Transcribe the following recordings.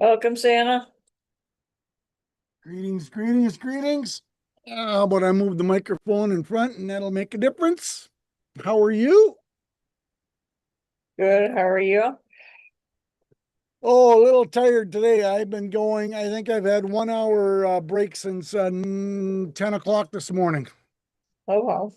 Welcome, Santa. Greetings, greetings, greetings. How about I move the microphone in front and that'll make a difference? How are you? Good. How are you? Oh, a little tired today. I've been going, I think I've had 1 hour break since 10 o'clock this morning. Oh, wow.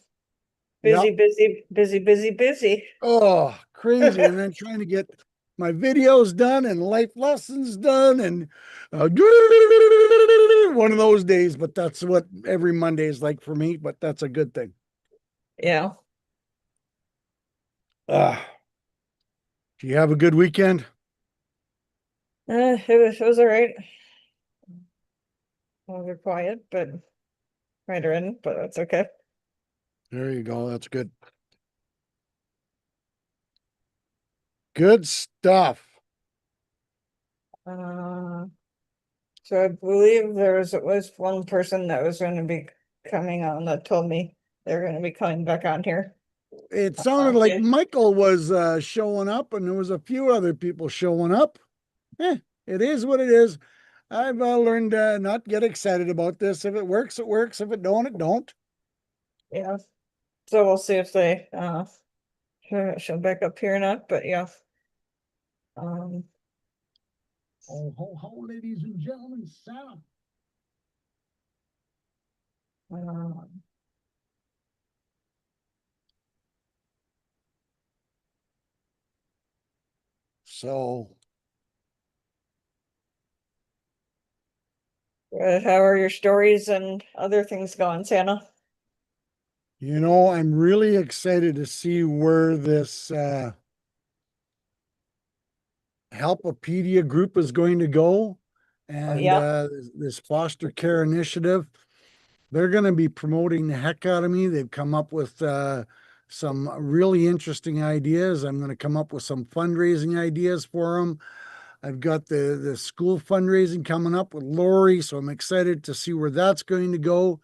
Yep. Busy, busy, busy, busy, busy. Oh, crazy. And then trying to get my videos done and life lessons done and one of those days, but that's what every Monday is like for me, but that's a good thing. Yeah. Uh, do you have a good weekend? It was all right. A little bit quiet, but right in, but that's okay. There you go. That's good. Good stuff. Uh, so I believe there was at least one person that was going to be coming on that told me they're going to be coming back on here. It sounded like Okay. Michael was showing up, and there was a few other people showing up. It is what it is. I've learned not get excited about this. If it works, it works. If it don't, it don't. Yeah. So we'll see if they show back up here or not, but yeah. Um, Oh, ho, ho, ladies and gentlemen, Santa. um So, How are your stories and other things going, Santa? I'm really excited to see where this HELPipedia group is going to go Oh, and yeah. this foster care initiative. They're going to be promoting the heck out of me. They've come up with some really interesting ideas. I'm going to come up with some fundraising ideas for them. I've got the school fundraising coming up with Lori, so I'm excited to see where that's going to go.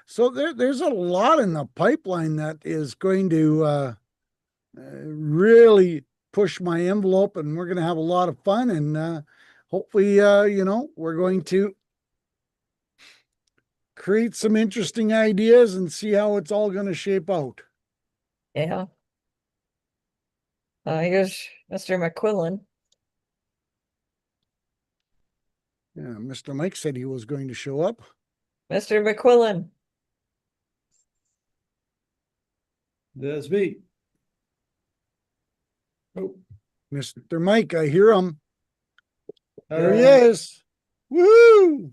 So there's a lot in the pipeline that is going to really push my envelope, and we're going to have a lot of fun. And hopefully, we're going to create some interesting ideas and see how it's all going to shape out. Yeah. Here's Mr. McQuillan. Yeah, Mr. Mike said he was going to show up. Mr. McQuillan. That's me. Oh, Mr. Mike, I hear him. There he Uh, is. Woo!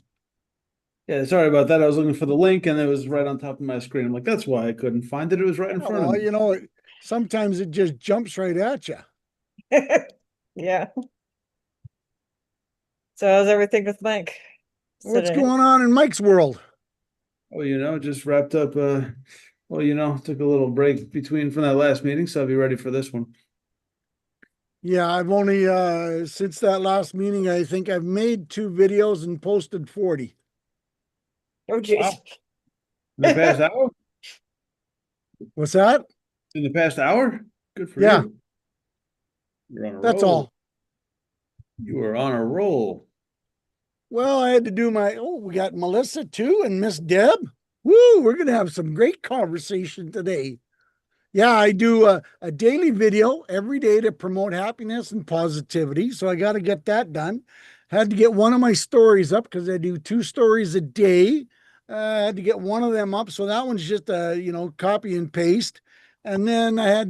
yeah, sorry about that. I was looking for the link and it was right on top of my screen. I'm like, that's why I couldn't find it. It was right in Yeah, front of well, me. sometimes it just jumps right at you. Yeah. So how's everything with Mike What's today? going on in Mike's world? Oh, just wrapped up took a little break between from that last meeting, so I'll be ready for this one. Yeah, I've only since that last meeting, I think I've made 2 videos and posted 40. Oh, geez. Wow. In the past hour? What's that? In the past hour? Good for Yeah, you. You're on a that's roll. all. You are on a roll. Well, I had to do we got Melissa too and Miss Deb. Woo, we're going to have some great conversation today. Yeah, I do a daily video every day to promote happiness and positivity. So I got to get that done. Had to get one of my stories up because I do 2 stories a day. I had to get one of them up. So that one's just copy and paste. And then I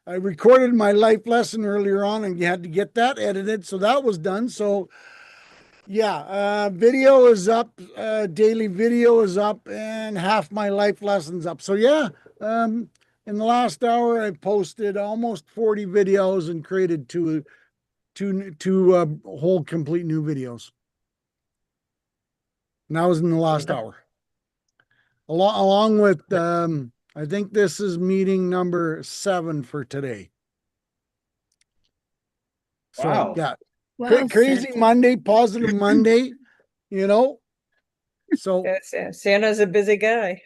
recorded my life lesson earlier on and you had to get that edited. So that was done. So yeah, video is up, daily video is up, and half my life lessons up. So yeah, in the last hour, I posted almost 40 videos and created two whole complete new videos. And that was in the last hour. Along with, I think this is meeting number 7 for today. So Wow. yeah, Wow, crazy Santa. Monday, positive Monday, you know. So Santa's a busy guy.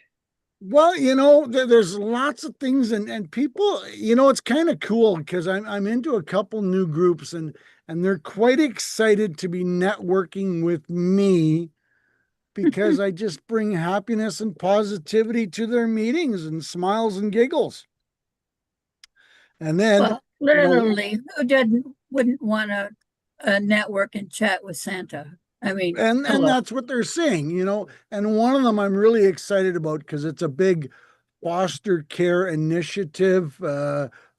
well, there's lots of things and people, it's kind of cool because I'm into a couple new groups and and they're quite excited to be networking with me because I just bring happiness and positivity to their meetings and smiles and giggles. And then, Well, literally, wouldn't want a network and chat with Santa? I mean, and hello. that's what they're saying, and one of them I'm really excited about because it's a big foster care initiative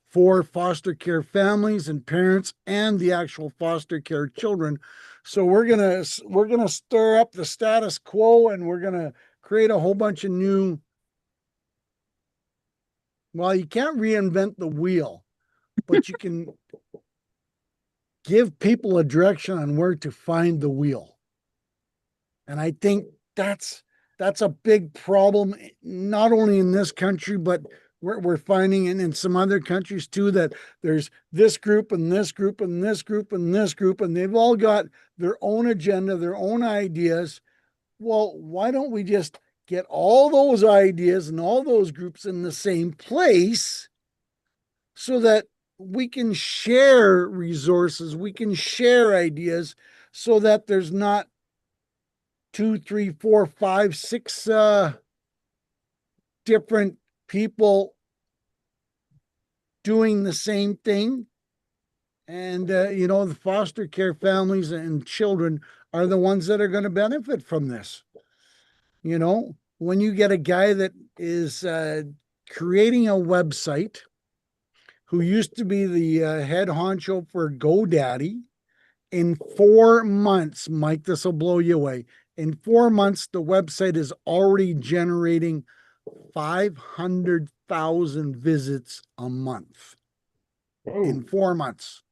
for foster care families and parents and the actual foster care children. So we're gonna stir up the status quo, and we're gonna create a whole bunch of new. Well, you can't reinvent the wheel, but you can give people a direction on where to find the wheel. And I think that's a big problem, not only in this country, but we're finding in some other countries too, that there's this group and this group and this group and this group, and they've all got their own agenda, their own ideas. Well, why don't we just get all those ideas and all those groups in the same place so that we can share resources, we can share ideas, so that there's not 2, 3, 4, 5, 6 different people doing the same thing. And, the foster care families and children are the ones that are going to benefit from this. When you get a guy that is creating a website, who used to be the head honcho for GoDaddy, in 4 months, Mike, this will blow you away. In 4 months, the website is already generating 500,000 visits a month. In 4 months.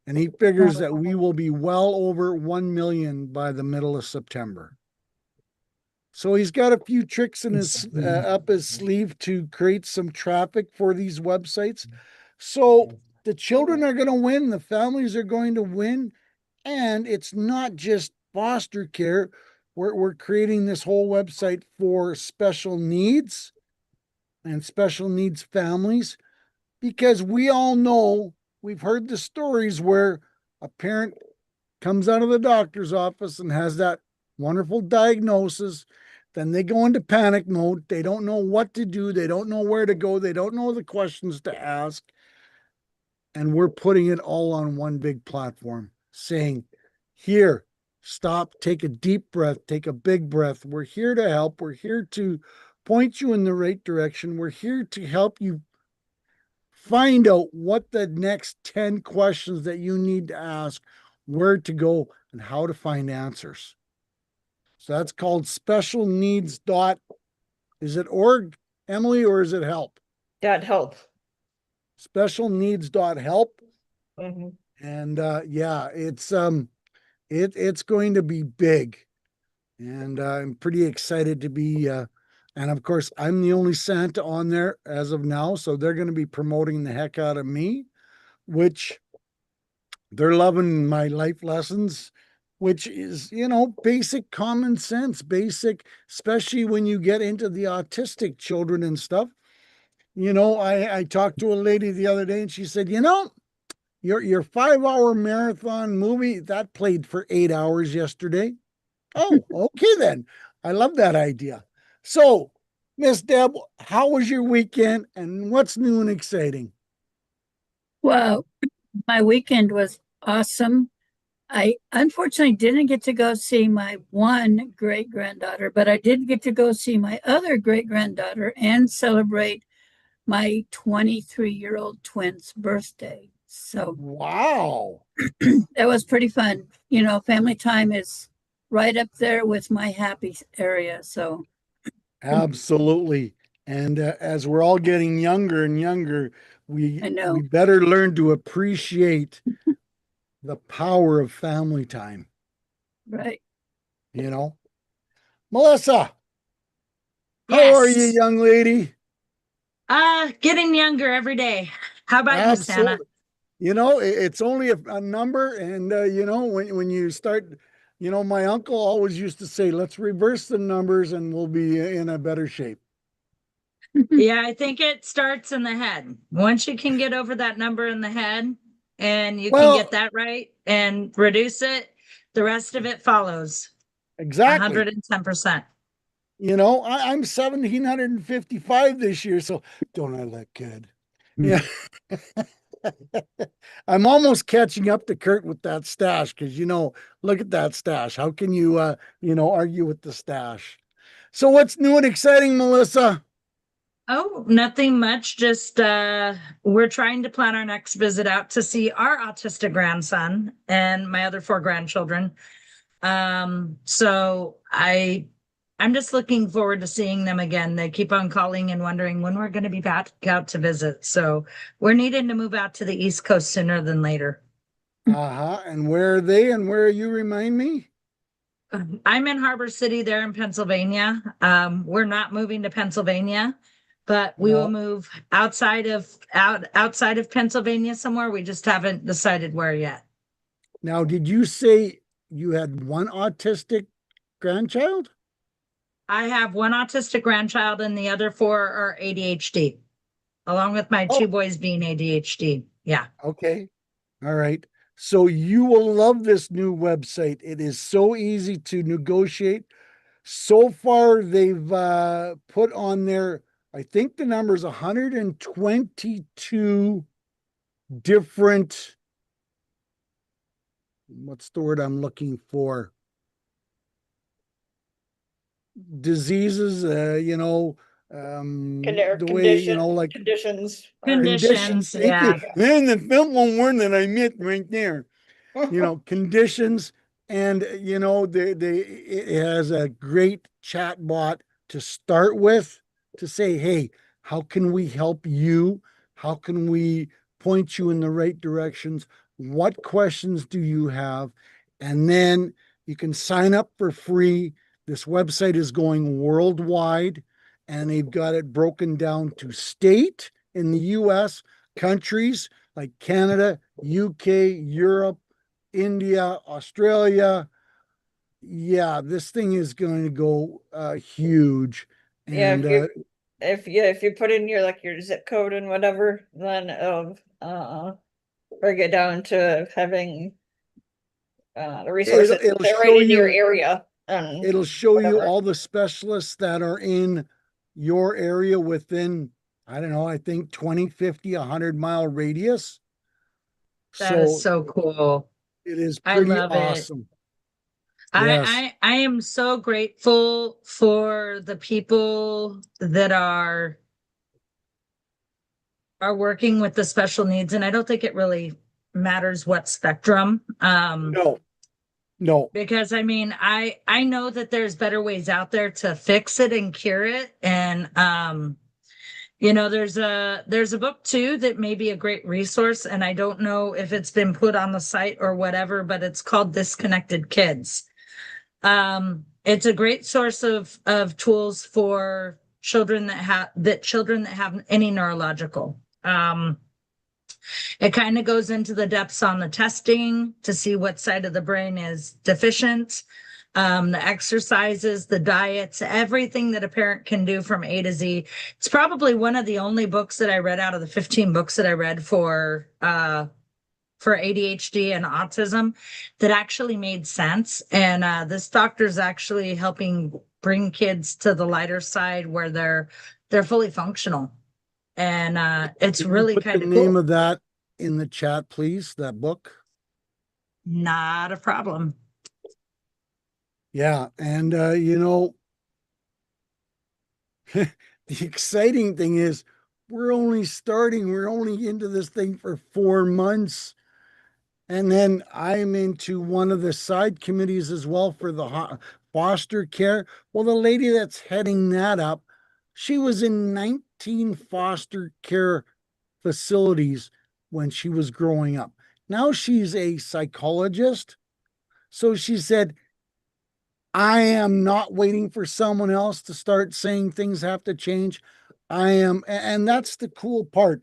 And he figures that we will be well over 1 million by the middle of September. So he's got a few tricks in his up his sleeve to create some traffic for these websites. So the children are going to win, the families are going to win, and it's not just foster care. We're creating this whole website for special needs and special needs families, because we all know, we've heard the stories where a parent comes out of the doctor's office and has that wonderful diagnosis. Then they go into panic mode. They don't know what to do. They don't know where to go. They don't know the questions to ask. And we're putting it all on one big platform, saying, here, stop, take a deep breath, take a big breath. We're here to help. We're here to point you in the right direction. We're here to help you find out what the next 10 questions that you need to ask, where to go, and how to find answers. So that's called Special Needs. Is it org, Emily, or is it help? .help. SpecialNeeds.Help. Mm-hmm. And it's going to be big. And I'm pretty excited to be and of course, I'm the only Santa on there as of now. So they're going to be promoting the heck out of me, which they're loving my life lessons, which is, basic common sense, basic, especially when you get into the autistic children and stuff. I talked to a lady the other day and she said, your 5-hour marathon movie that played for 8 hours yesterday. Oh, okay then. I love that idea. So, Miss Deb, how was your weekend and what's new and exciting? Well, my weekend was awesome. I unfortunately didn't get to go see my one great granddaughter, but I did get to go see my other great granddaughter and celebrate my 23-year-old twin's birthday. So Wow. that was pretty fun. Family time is right up there with my happy area. So Absolutely. And as we're all getting younger and younger, I know. we better learn to appreciate the power of family time. Right. Melissa, how are you, young lady? Getting younger every day. How about you, Santa? Absolutely. It's only a number. And, when you start, my uncle always used to say, let's reverse the numbers and we'll be in a better shape. Yeah, I think it starts in the head. Once you can get over that number in the head, and you Well- can get that right and reduce it. The rest of it follows Exactly. 110%. You know, I'm 1,755 this year, so don't I look good? Yeah. I'm almost catching up to Kurt with that stash because, you know, look at that stash. How can you, argue with the stash? So what's new and exciting, Melissa? Oh, nothing much. Just we're trying to plan our next visit out to see our autistic grandson and my other 4 grandchildren. So I'm just looking forward to seeing them again. They keep on calling and wondering when we're going to be back out to visit. So we're needing to move out to the East Coast sooner than later. Uh-huh. And where are they and where are you, remind me? I'm in Harbor City there in Pennsylvania. We're not moving to Pennsylvania, but we will No. move outside of Pennsylvania somewhere. We just haven't decided where yet. Now, did you say you had one autistic grandchild? I have 1 autistic grandchild and the other 4 are ADHD, along with my 2 boys being ADHD. Yeah. Okay. All right. So you will love this new website. It is so easy to negotiate. So far, they've put on there, I think the number is 122 different, what's the word I'm looking for? Diseases, the way, like conditions. Conditions, Thank yeah. you. Then the film one word that I meant right there. Conditions, and it has a great chat bot to start with to say, hey, how can we help you? How can we point you in the right directions? What questions do you have? And then you can sign up for free. This website is going worldwide, and they've got it broken down to state in the US, countries like Canada, UK, Europe, India, Australia. Yeah, this thing is going to go huge. Yeah, And if you put in your zip code and whatever, then break it down to having the resources it'll that are show right in your you area. And it'll show you whatever. all the specialists that are in your area within, I don't know, I think 20, 50, 100-mile radius. That is so cool. It is I pretty love it. awesome. Yes. I am so grateful for the people that are working with the special needs, and I don't think it really matters what spectrum. No. Because I mean, I know that there's better ways out there to fix it and cure it, and there's a book too that may be a great resource, and I don't know if it's been put on the site or whatever, but it's called Disconnected Kids. It's a great source of tools for children that have any neurological. It kind of goes into the depths on the testing to see what side of the brain is deficient, the exercises, the diets, everything that a parent can do from A to Z. It's probably one of the only books that I read out of the 15 books that I read for ADHD and autism that actually made sense. And this doctor's actually helping bring kids to the lighter side where they're fully functional. And it's really kind of Put the name cool. of that in the chat, please, that book. Not a problem. Yeah. And, the exciting thing is we're only starting, we're only into this thing for 4 months. And then I'm into one of the side committees as well for the foster care. Well, the lady that's heading that up, she was in 19 foster care facilities when she was growing up. Now she's a psychologist. So she said, I am not waiting for someone else to start saying things have to change. I am, and that's the cool part.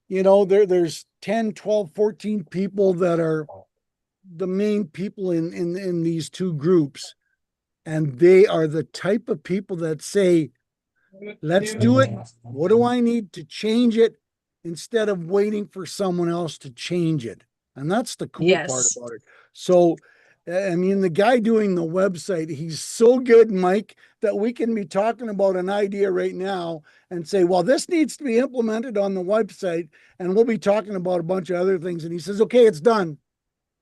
There's 10, 12, 14 people that are the main people in these 2 groups. And they are the type of people that say, let's do it. What do I need to change it instead of waiting for someone else to change it? And that's the cool part Yes. about it. So, I mean, the guy doing the website, he's so good, Mike, that we can be talking about an idea right now and say, well, this needs to be implemented on the website. And we'll be talking about a bunch of other things. And he says, okay, it's done.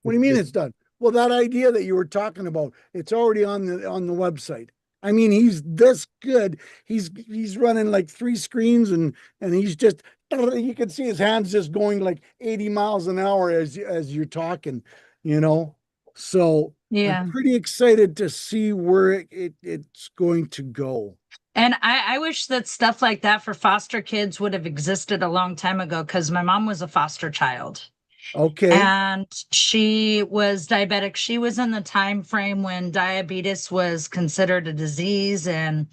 What do you mean it's done? Well, that idea that you were talking about, it's already on the website. I mean, he's this good. He's running like 3 screens and he's just, you can see his hands just going like 80 miles an hour as you're talking, you know. So Yeah. I'm pretty excited to see where it's going to go. And I wish that stuff like that for foster kids would have existed a long time ago, because my mom was a foster child. Okay. And she was diabetic. She was in the time frame when diabetes was considered a disease and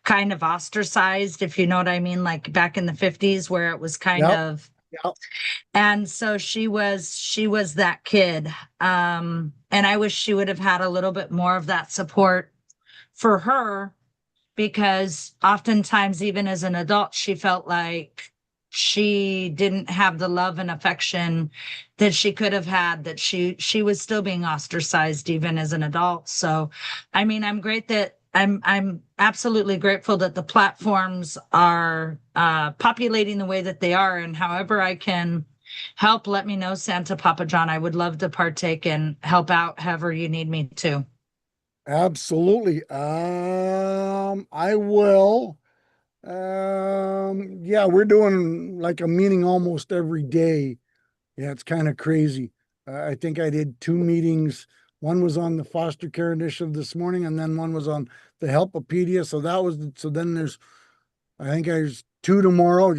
kind of ostracized, if you know what I mean, like back in the 50s, where it was kind Yep. of. Yep. And so she was that kid. And I wish she would have had a little bit more of that support for her, because oftentimes, even as an adult, she felt like she didn't have the love and affection that she could have had, that she was still being ostracized even as an adult. So, I mean, I'm absolutely grateful that the platforms are populating the way that they are, and however I can help, let me know, Santa Papa John. I would love to partake and help out however you need me to. Absolutely. I will. Yeah, we're doing like a meeting almost every day. Yeah, it's kind of crazy. I think I did 2 meetings. One was on the foster care initiative this morning, and then one was on the HELPipedia. So then I think there's 2 tomorrow.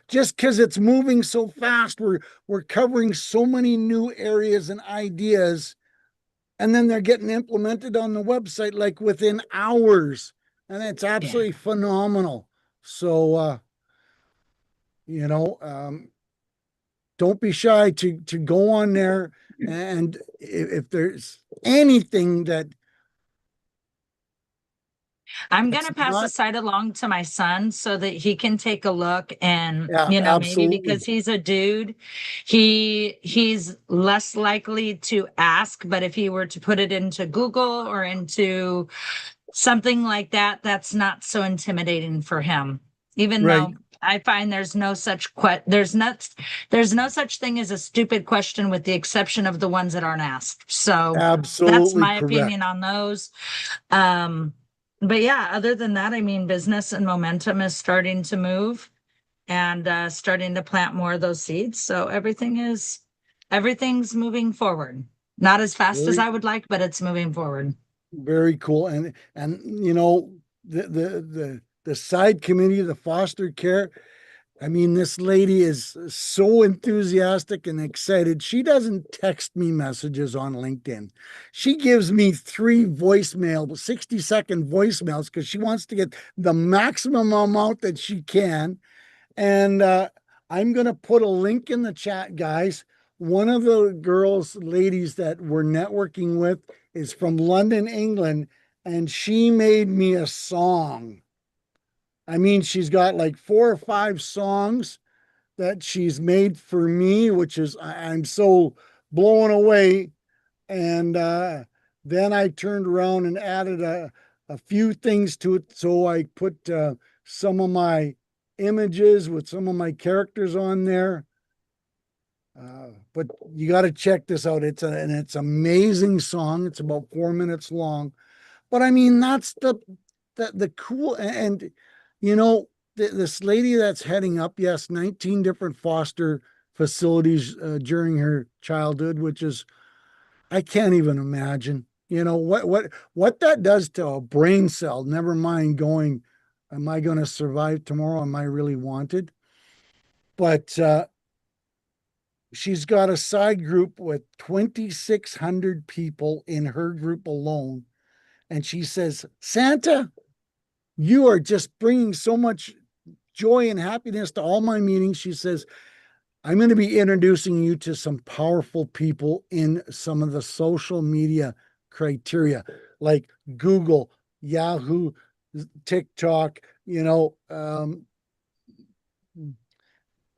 Just because it's moving so fast, we're covering so many new areas and ideas, and then they're getting implemented on the website like within hours, and it's absolutely phenomenal. So, you know, don't be shy to go on there, and if there's anything I'm that's gonna pass the not, site along to my son so that he can take a look, and yeah, maybe absolutely. because he's a dude, he's less likely to ask, but if he were to put it into Google or into something like that, that's not so intimidating for him. Even Right. though I find there's no such there's no such thing as a stupid question, with the exception of the ones that aren't asked. So that's Absolutely my opinion correct. on those. Um, but yeah, other than that, I mean, business and momentum is starting to move, and starting to plant more of those seeds. So everything's moving forward. Not as fast as Very, I would like, but it's moving forward. very cool. And you know, the side committee, the foster care, I mean, this lady is so enthusiastic and excited. She doesn't text me messages on LinkedIn. She gives me 3 voicemail, 60-second voicemails, because she wants to get the maximum amount that she can. And I'm going to put a link in the chat, guys. One of the ladies that we're networking with is from London, England, and she made me a song. I mean, she's got like 4 or 5 songs that she's made for me, which is, I'm so blown away. And then I turned around and added a few things to it. So I put some of my images with some of my characters on there. But you got to check this out. It's an amazing song. It's about 4 minutes long. But I mean, that's the cool, and you know, this lady that's heading up, yes, 19 different foster facilities during her childhood, which is, I can't even imagine. You know what that does to a brain cell. Never mind going, am I going to survive tomorrow? Am I really wanted? But she's got a side group with 2,600 people in her group alone, and she says, Santa, you are just bringing so much joy and happiness to all my meetings. She says, I'm going to be introducing you to some powerful people in some of the social media criteria, like Google, Yahoo, TikTok, Facebook,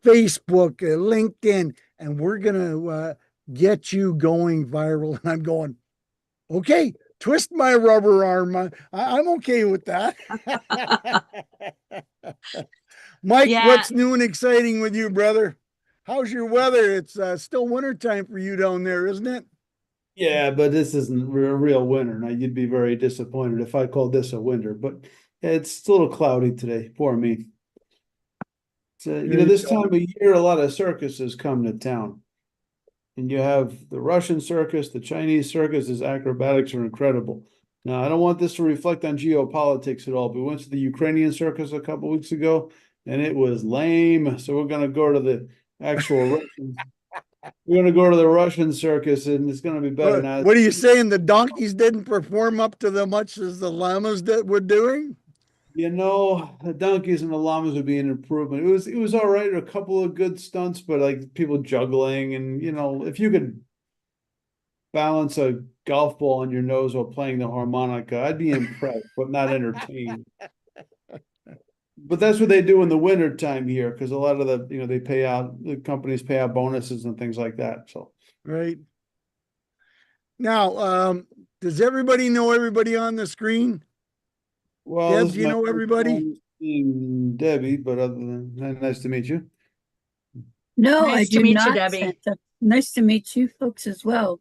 LinkedIn. and we're gonna get you going viral. And I'm going, okay, twist my rubber arm. I'm okay with that. Mike, Yeah. what's new and exciting with you, brother? How's your weather? It's still winter time for you down there, isn't it? Yeah, but this isn't real winter. Now you'd be very disappointed if I called this a winter, but it's a little cloudy today for me. So, you know, this time of year, a lot of circuses come to town. And you have the Russian circus, the Chinese circus, his acrobatics are incredible. Now, I don't want this to reflect on geopolitics at all, but we went to the Ukrainian circus a couple weeks ago and it was lame. So we're gonna go to the actual Russian. We're gonna go to the Russian circus and it's gonna be better now. What are you saying? The donkeys didn't perform up to the much as the llamas that were doing? You know, the donkeys and the llamas would be an improvement. It was all right, a couple of good stunts, but like people juggling and you know, if you could balance a golf ball on your nose while playing the harmonica, I'd be impressed, but not entertained. But that's what they do in the winter time here, because a lot of the companies pay out bonuses and things like that. So Right. Now, does everybody know everybody on the screen? well, Deb, this is do you my know first everybody? time seeing Debbie, but other than that, nice to meet you. No, I Nice to do meet you, not, Debbie. Santa. Nice to meet you folks as well.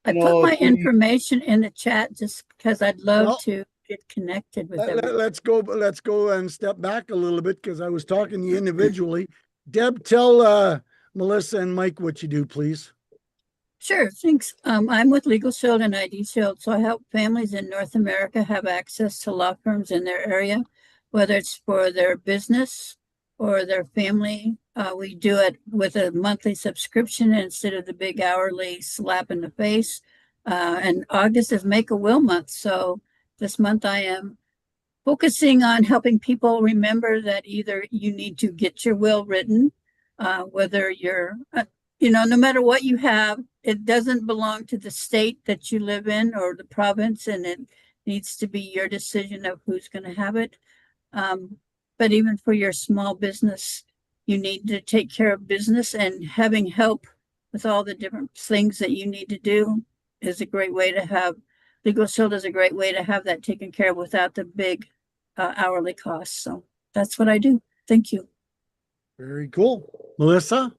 I You put know, my if we- information in the chat just because I'd love Well, to get connected with everyone. Let's go and step back a little bit because I was talking to you individually. Deb, tell Melissa and Mike what you do, please. Sure, thanks. I'm with Legal Shield and ID Shield, so I help families in North America have access to law firms in their area, whether it's for their business or their family. We do it with a monthly subscription instead of the big hourly slap in the face. And August is Make a Will month, so this month I am focusing on helping people remember that either you need to get your will written, whether you're no matter what you have, it doesn't belong to the state that you live in or the province, and it needs to be your decision of who's going to have it. But even for your small business, you need to take care of business, and having help with all the different things that you need to do is a great way to have. Legal Shield is a great way to have that taken care of without the big hourly costs. So that's what I do. Thank you. Very cool. Melissa?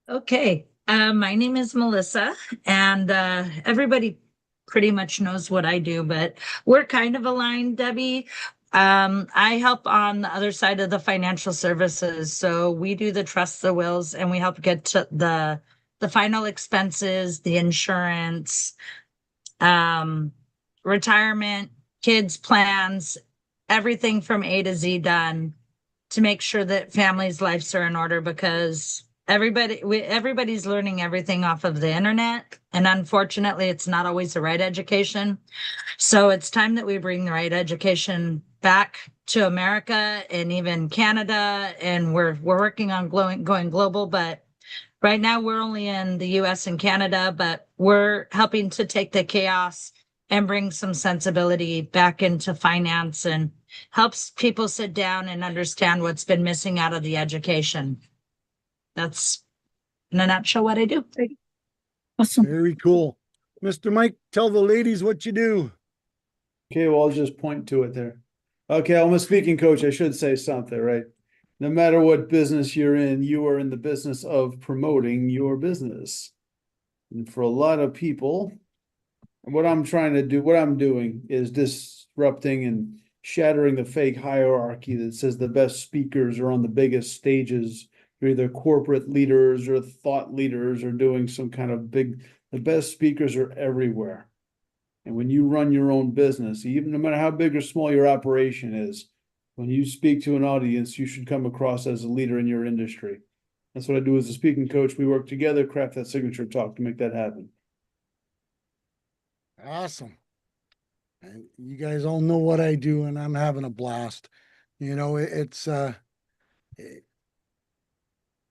Okay, my name is Melissa, and everybody pretty much knows what I do, but we're kind of aligned, Debbie. I help on the other side of the financial services, so we do the trusts, the wills, and we help get to the final expenses, the insurance, retirement, kids plans, everything from A to Z done to make sure that families' lives are in order, because everybody's learning everything off of the internet, and unfortunately it's not always the right education. So it's time that we bring the right education back to America and even Canada, and we're working on going global, but right now we're only in the US and Canada, but we're helping to take the chaos and bring some sensibility back into finance and helps people sit down and understand what's been missing out of the education. That's in a nutshell what I do. Awesome. Very cool. Mr. Mike, tell the ladies what you do. Okay, well, I'll just point to it there. Okay, I'm a speaking coach. I should say something, right? No matter what business you're in, you are in the business of promoting your business. And for a lot of people, what I'm doing is disrupting and shattering the fake hierarchy that says the best speakers are on the biggest stages. They're either corporate leaders or thought leaders or doing some kind of the best speakers are everywhere. And when you run your own business, even no matter how big or small your operation is, when you speak to an audience, you should come across as a leader in your industry. That's what I do as a speaking coach. We work together, craft that signature talk to make that happen. Awesome. And you guys all know what I do, and I'm having a blast. You know,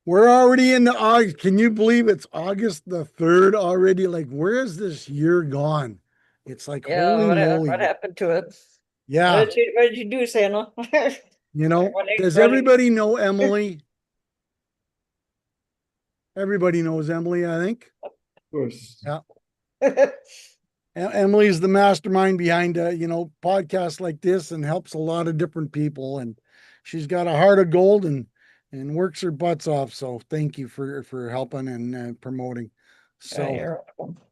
we're already into August. Can you believe it's August the 3rd already? Like, where is this year gone? It's like, Yeah, holy moly. what happened to it? Yeah. What did you do, Santa? You know, does Running- everybody know Emily? Everybody knows Emily, I think. Of course. Yeah. Emily's the mastermind behind, podcasts like this and helps a lot of different people. And she's got a heart of gold and works her butts off. So thank you for helping and promoting. So, You're welcome.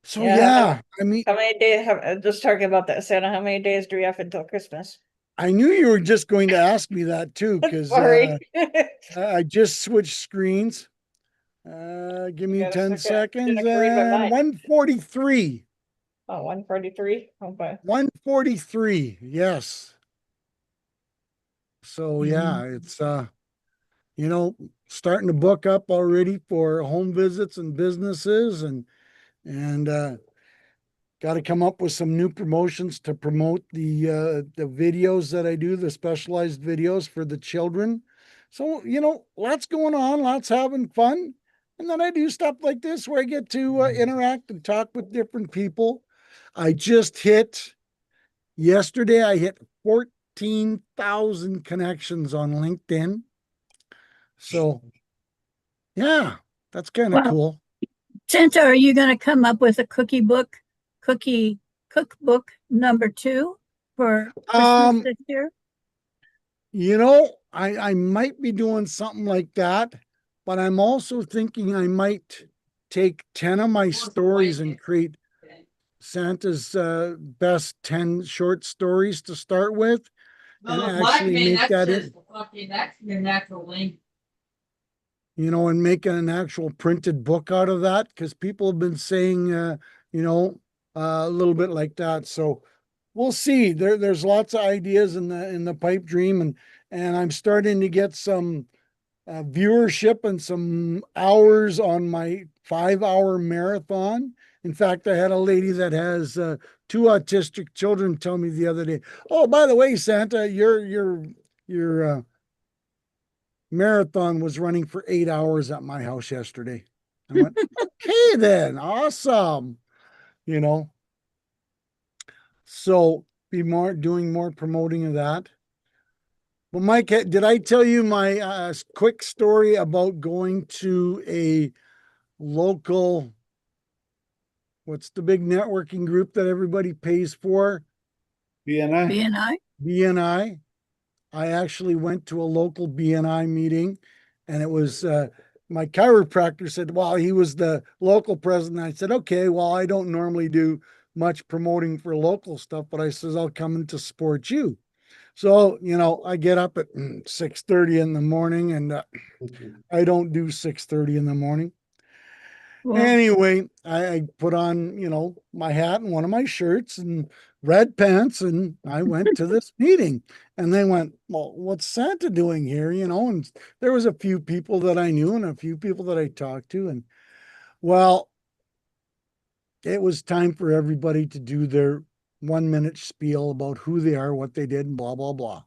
so Yeah. yeah, I mean, How many days just talking about that, Santa, how many days do we have until Christmas? I knew you were just going to ask me that too, because Sorry. I just switched screens. Give me Got a 10 second. seconds Didn't read my and mind. 143. Oh, 143. Okay. 143. Yes. So yeah, it's starting to book up already for home visits and businesses and got to come up with some new promotions to promote the videos that I do, the specialized videos for the children. So, lots going on, lots having fun. And then I do stuff like this where I get to interact and talk with different people. Yesterday, I hit 14,000 connections on LinkedIn. So, yeah, that's kind of Wow. cool. Santa, are you going to come up with a cookbook number 2 for Christmas this year? I might be doing something like that, but I'm also thinking I might take 10 of my stories and create Santa's best 10 short stories to start with and actually make that that's your natural link. And make an actual printed book out of that because people have been saying, a little bit like that. So we'll see. There's lots of ideas in the pipe dream, and I'm starting to get some viewership and some hours on my 5-hour marathon. In fact, I had a lady that has 2 autistic children tell me the other day, "Oh, by the way, Santa, your marathon was running for 8 hours at my house yesterday." I went, "Okay, then, awesome." So doing more promoting of that. But Mike, did I tell you my quick story about going to a local, what's the big networking group that everybody pays for? BNI? BNI? BNI. I actually went to a local BNI meeting, and it was my chiropractor said, well, he was the local president. I said, okay, well, I don't normally do much promoting for local stuff, but I says, I'll come in to support you. So, I get up at 6:30 in the morning, and I don't do 6:30 in the morning. Well, Anyway, I put on, my hat and one of my shirts and red pants, and I went to this meeting. And they went, well, what's Santa doing here? And there was a few people that I knew and a few people that I talked to. And well, it was time for everybody to do their 1-minute spiel about who they are, what they did, and blah, blah, blah.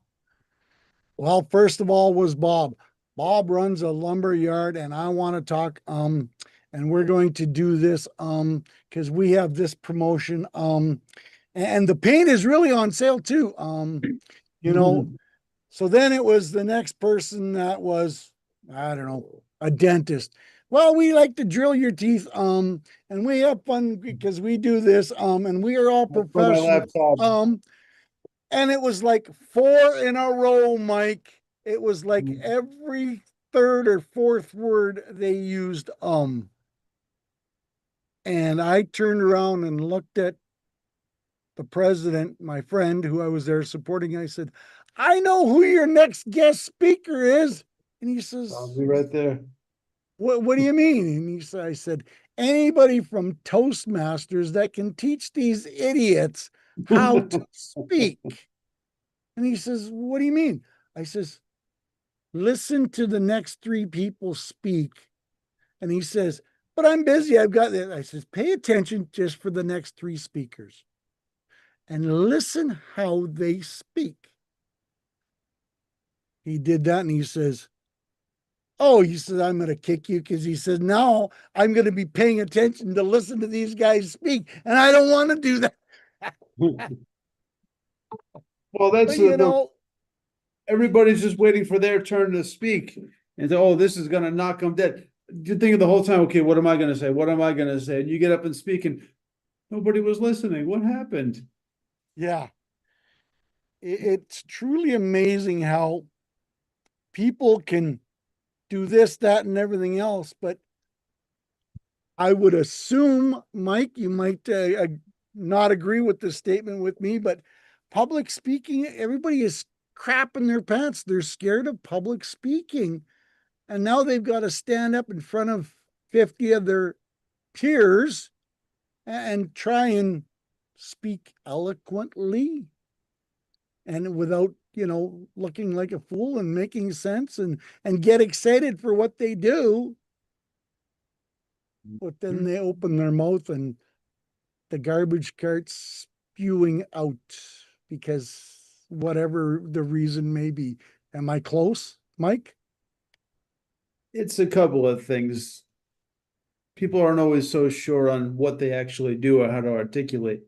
Well, first of all was Bob. Bob runs a lumber yard, and I want to talk, and we're going to do this, because we have this promotion, and the paint is really on sale too. So then it was the next person that was, I don't know, a dentist. Well, we like to drill your teeth, and we have fun because we do this, and we are all For my professionals. laptop. And it was like 4 in a row, Mike. It was like every third or fourth word they used. And I turned around and looked at the president, my friend who I was there supporting. I said, I know who your next guest speaker is. And he says, I'll be right there. what do you mean? And I said, anybody from Toastmasters that can teach these idiots how to speak. And he says, what do you mean? I says, listen to the next 3 people speak. And he says, but I'm busy. I've got this. I says, pay attention just for the next 3 speakers and listen how they speak. He did that and he says, oh, he says, I'm going to kick you because he says, now I'm going to be paying attention to listen to these guys speak. And I don't want to do that. Well, that's But, everybody's just waiting for their turn to speak. And oh, this is going to knock them dead. you're thinking the whole time, okay, what am I gonna say? What am I gonna say? And you get up and speak and nobody was listening. What happened? Yeah. It's truly amazing how people can do this, that, and everything else. But I would assume, Mike, you might not agree with this statement with me, but public speaking, everybody is crapping their pants. They're scared of public speaking. And now they've got to stand up in front of 50 of their peers and try and speak eloquently and without, looking like a fool and making sense and get excited for what they do. But then they open their mouth and the garbage cart's spewing out because whatever the reason may be. Am I close, Mike? It's a couple of things. People aren't always so sure on what they actually do or how to articulate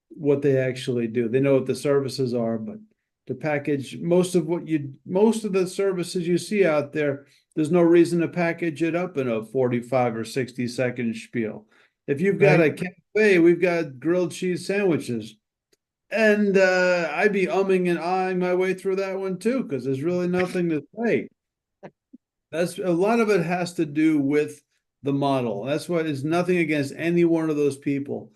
what they actually do. They know what the services are, but to package most of the services you see out there, there's no reason to package it up in a 45 or 60-second spiel. If you've got a cafe, we've got grilled cheese sandwiches. And I'd be umming and ahhing my way through that one too, because there's really nothing to say. That's a lot of it has to do with the model. That's why it's nothing against any one of those people.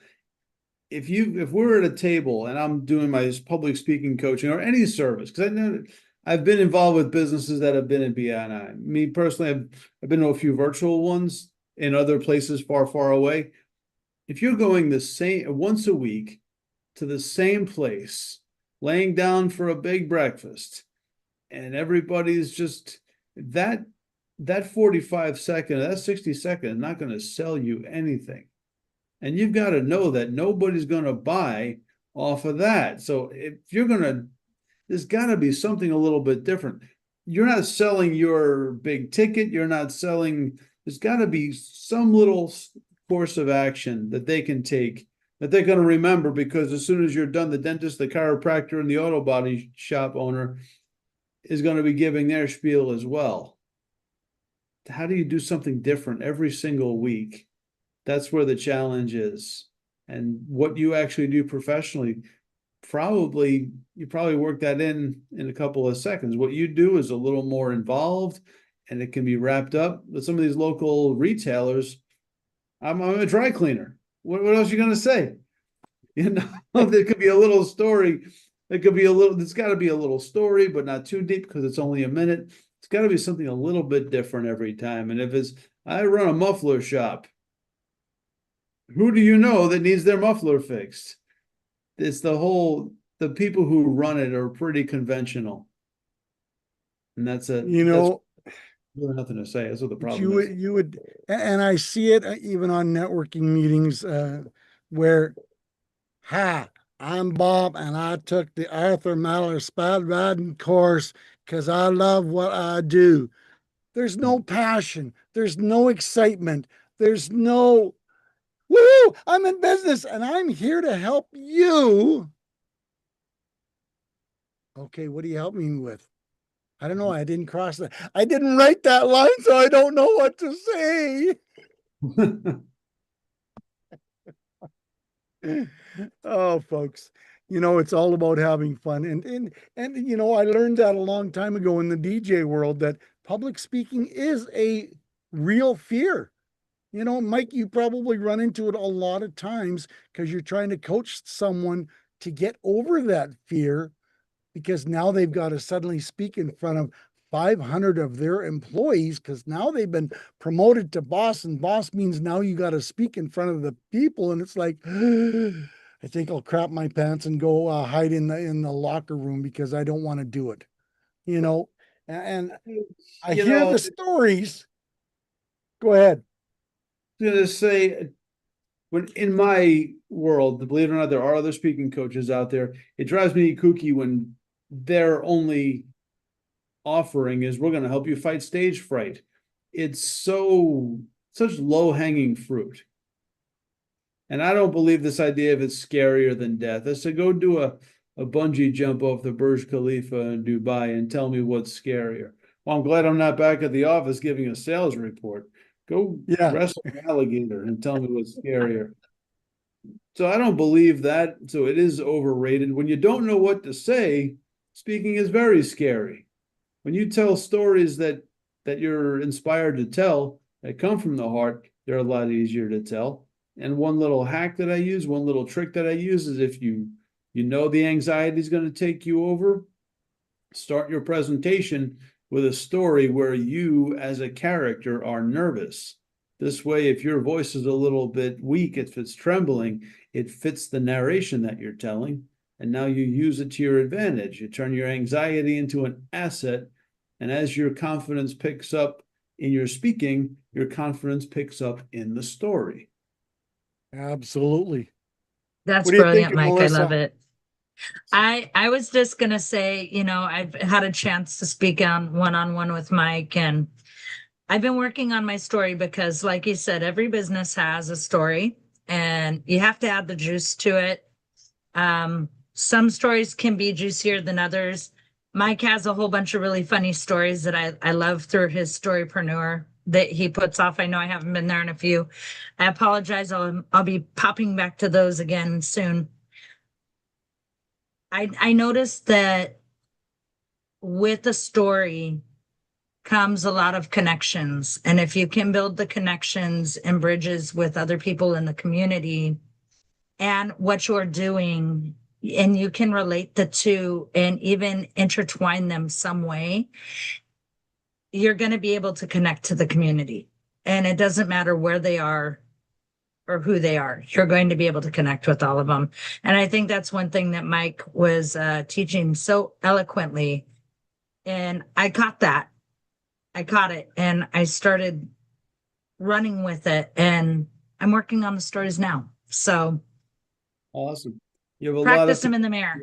If we're at a table and I'm doing my public speaking coaching or any service, because I know I've been involved with businesses that have been in BNI. Me personally, I've been to a few virtual ones in other places far, far away. If you're going the same once a week to the same place, laying down for a big breakfast, and everybody's just that 45-second, that 60-second is not going to sell you anything. And you've got to know that nobody's going to buy off of that. So if you're going to, there's got to be something a little bit different. You're not selling your big ticket. You're not selling, there's got to be some little course of action that they can take that they're going to remember, because as soon as you're done, the dentist, the chiropractor, and the auto body shop owner is going to be giving their spiel as well. How do you do something different every single week? That's where the challenge is. And what you actually do professionally, you probably work that in a couple of seconds. What you do is a little more involved and it can be wrapped up. But some of these local retailers, I'm a dry cleaner. What else are you going to say? There could be a little story. There's got to be a little story, but not too deep because it's only a minute. It's got to be something a little bit different every time. And if it's, I run a muffler shop, who do you know that needs their muffler fixed? It's the people who run it are pretty conventional. And that's it. That's really nothing to say. That's what the problem is. You would, and I see it even on networking meetings where, I'm Bob and I took the Arthur Miller Spad Riding course because I love what I do. There's no passion. There's no excitement. There's no, woo, I'm in business and I'm here to help you. Okay, what do you help me with? I don't know. I didn't cross that. I didn't write that line, so I don't know what to say. Oh, folks, it's all about having fun. And I learned that a long time ago in the DJ world that public speaking is a real fear. Mike, you probably run into it a lot of times because you're trying to coach someone to get over that fear, because now they've got to suddenly speak in front of 500 of their employees, because now they've been promoted to boss, and boss means now you got to speak in front of the people. And it's like, I think I'll crap my pants and go hide in the locker room because I don't want to do it. And I hear the stories. Go ahead. I was going to say, when in my world, believe it or not, there are other speaking coaches out there. It drives me kooky when their only offering is, we're going to help you fight stage fright. It's such low-hanging fruit. And I don't believe this idea of it's scarier than death. I said, go do a bungee jump off the Burj Khalifa in Dubai and tell me what's scarier. Well, I'm glad I'm not back at the office giving a sales report, Go Yeah. wrestle an alligator and tell me what's scarier. So I don't believe that. So it is overrated. When you don't know what to say, speaking is very scary. When you tell stories that you're inspired to tell, that come from the heart, they're a lot easier to tell. And one little hack that I use, one little trick that I use is if you know the anxiety is going to take you over, start your presentation with a story where you as a character are nervous. This way, if your voice is a little bit weak, if it's trembling, it fits the narration that you're telling. And now you use it to your advantage. You turn your anxiety into an asset. And as your confidence picks up in your speaking, your confidence picks up in the story. Absolutely. That's What do you brilliant, think, Mike. Melissa? I love it. I was just gonna say, I've had a chance to speak on one-on-one with Mike, and I've been working on my story because, like you said, every business has a story and you have to add the juice to it. Some stories can be juicier than others. Mike has a whole bunch of really funny stories that I love through his Storypreneur that he puts off. I know I haven't been there in a few. I apologize. I'll be popping back to those again soon. I noticed that with a story comes a lot of connections. And if you can build the connections and bridges with other people in the community and what you're doing, and you can relate the two and even intertwine them some way, you're going to be able to connect to the community. And it doesn't matter where they are or who they are, you're going to be able to connect with all of them. And I think that's one thing that Mike was teaching so eloquently. And I caught that. I caught it and I started running with it, and I'm working on the stories now. So Awesome. You have a lot practice of them in the mirror.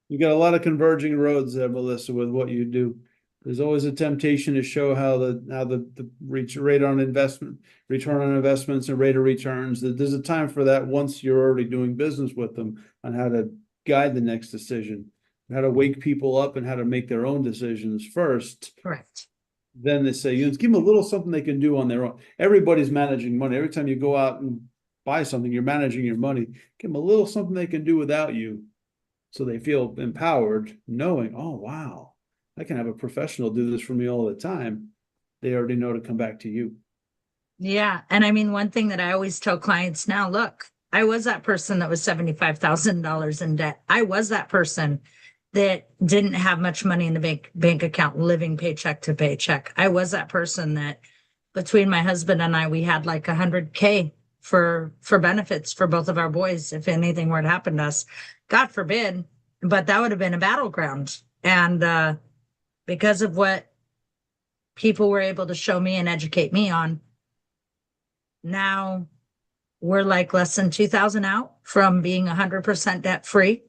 You got a lot of converging roads there, Melissa, with what you do. There's always a temptation to show how the return on investments and rate of returns. There's a time for that once you're already doing business with them on how to guide the next decision, how to wake people up and how to make their own decisions first. Correct. Then they say, give them a little something they can do on their own. Everybody's managing money. Every time you go out and buy something, you're managing your money. Give them a little something they can do without you. So they feel empowered knowing, oh, wow, I can have a professional do this for me all the time. They already know to come back to you. Yeah. And I mean, one thing that I always tell clients now, look, I was that person that was $75,000 in debt. I was that person that didn't have much money in the bank account, living paycheck to paycheck. I was that person that between my husband and I, we had like $100K for benefits for both of our boys if anything were to happen to us. God forbid, but that would have been a battleground. And because of what people were able to show me and educate me on, now we're like less than 2,000 out from being 100% debt free.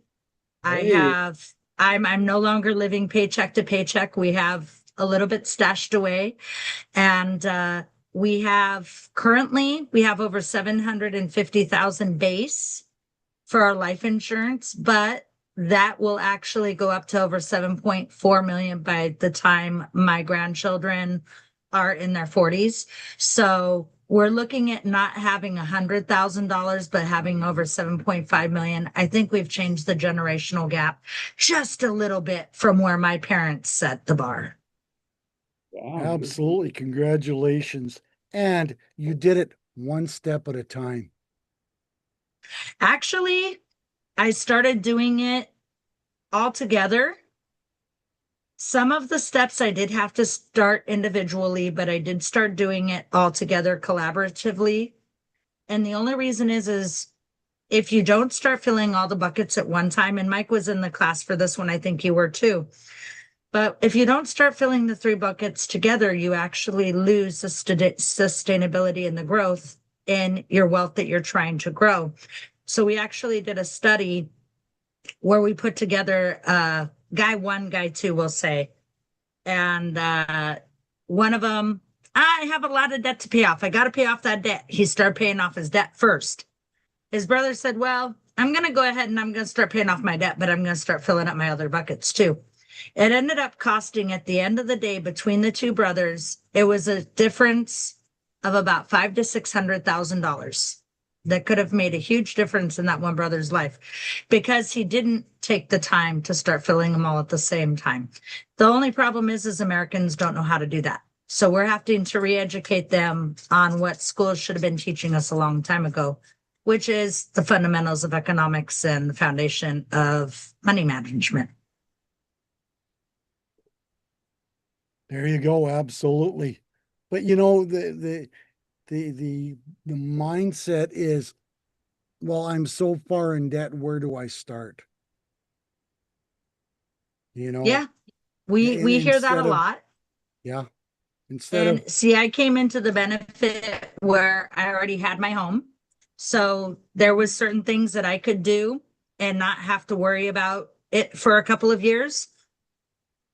Hey. I'm no longer living paycheck to paycheck. We have a little bit stashed away, and we have over 750,000 base for our life insurance, but that will actually go up to over 7.4 million by the time my grandchildren are in their 40s. So we're looking at not having $100,000, but having over 7.5 million. I think we've changed the generational gap just a little bit from where my parents set the bar. Wow. Absolutely. Congratulations. And you did it one step at a time. Actually, I started doing it all together. Some of the steps I did have to start individually, but I did start doing it all together collaboratively. And the only reason is if you don't start filling all the buckets at one time, and Mike was in the class for this one, I think you were too. But if you don't start filling the 3 buckets together, you actually lose the sustainability and the growth in your wealth that you're trying to grow. So we actually did a study where we put together guy 1, guy 2, we'll say. And one of them, I have a lot of debt to pay off. I got to pay off that debt. He started paying off his debt first. His brother said, well, I'm going to go ahead and I'm going to start paying off my debt, but I'm going to start filling up my other buckets too. It ended up costing at the end of the day between the 2 brothers, it was a difference of about $500,000 to $600,000 that could have made a huge difference in that one brother's life because he didn't take the time to start filling them all at the same time. The only problem is Americans don't know how to do that. So we're having to re-educate them on what schools should have been teaching us a long time ago, which is the fundamentals of economics and the foundation of money management. There you go. Absolutely. But you know, the mindset is, well, I'm so far in debt, where do I start? You know, Yeah, we hear that a instead of, lot. yeah, instead of, And see, I came into the benefit where I already had my home. So there was certain things that I could do and not have to worry about it for a couple of years.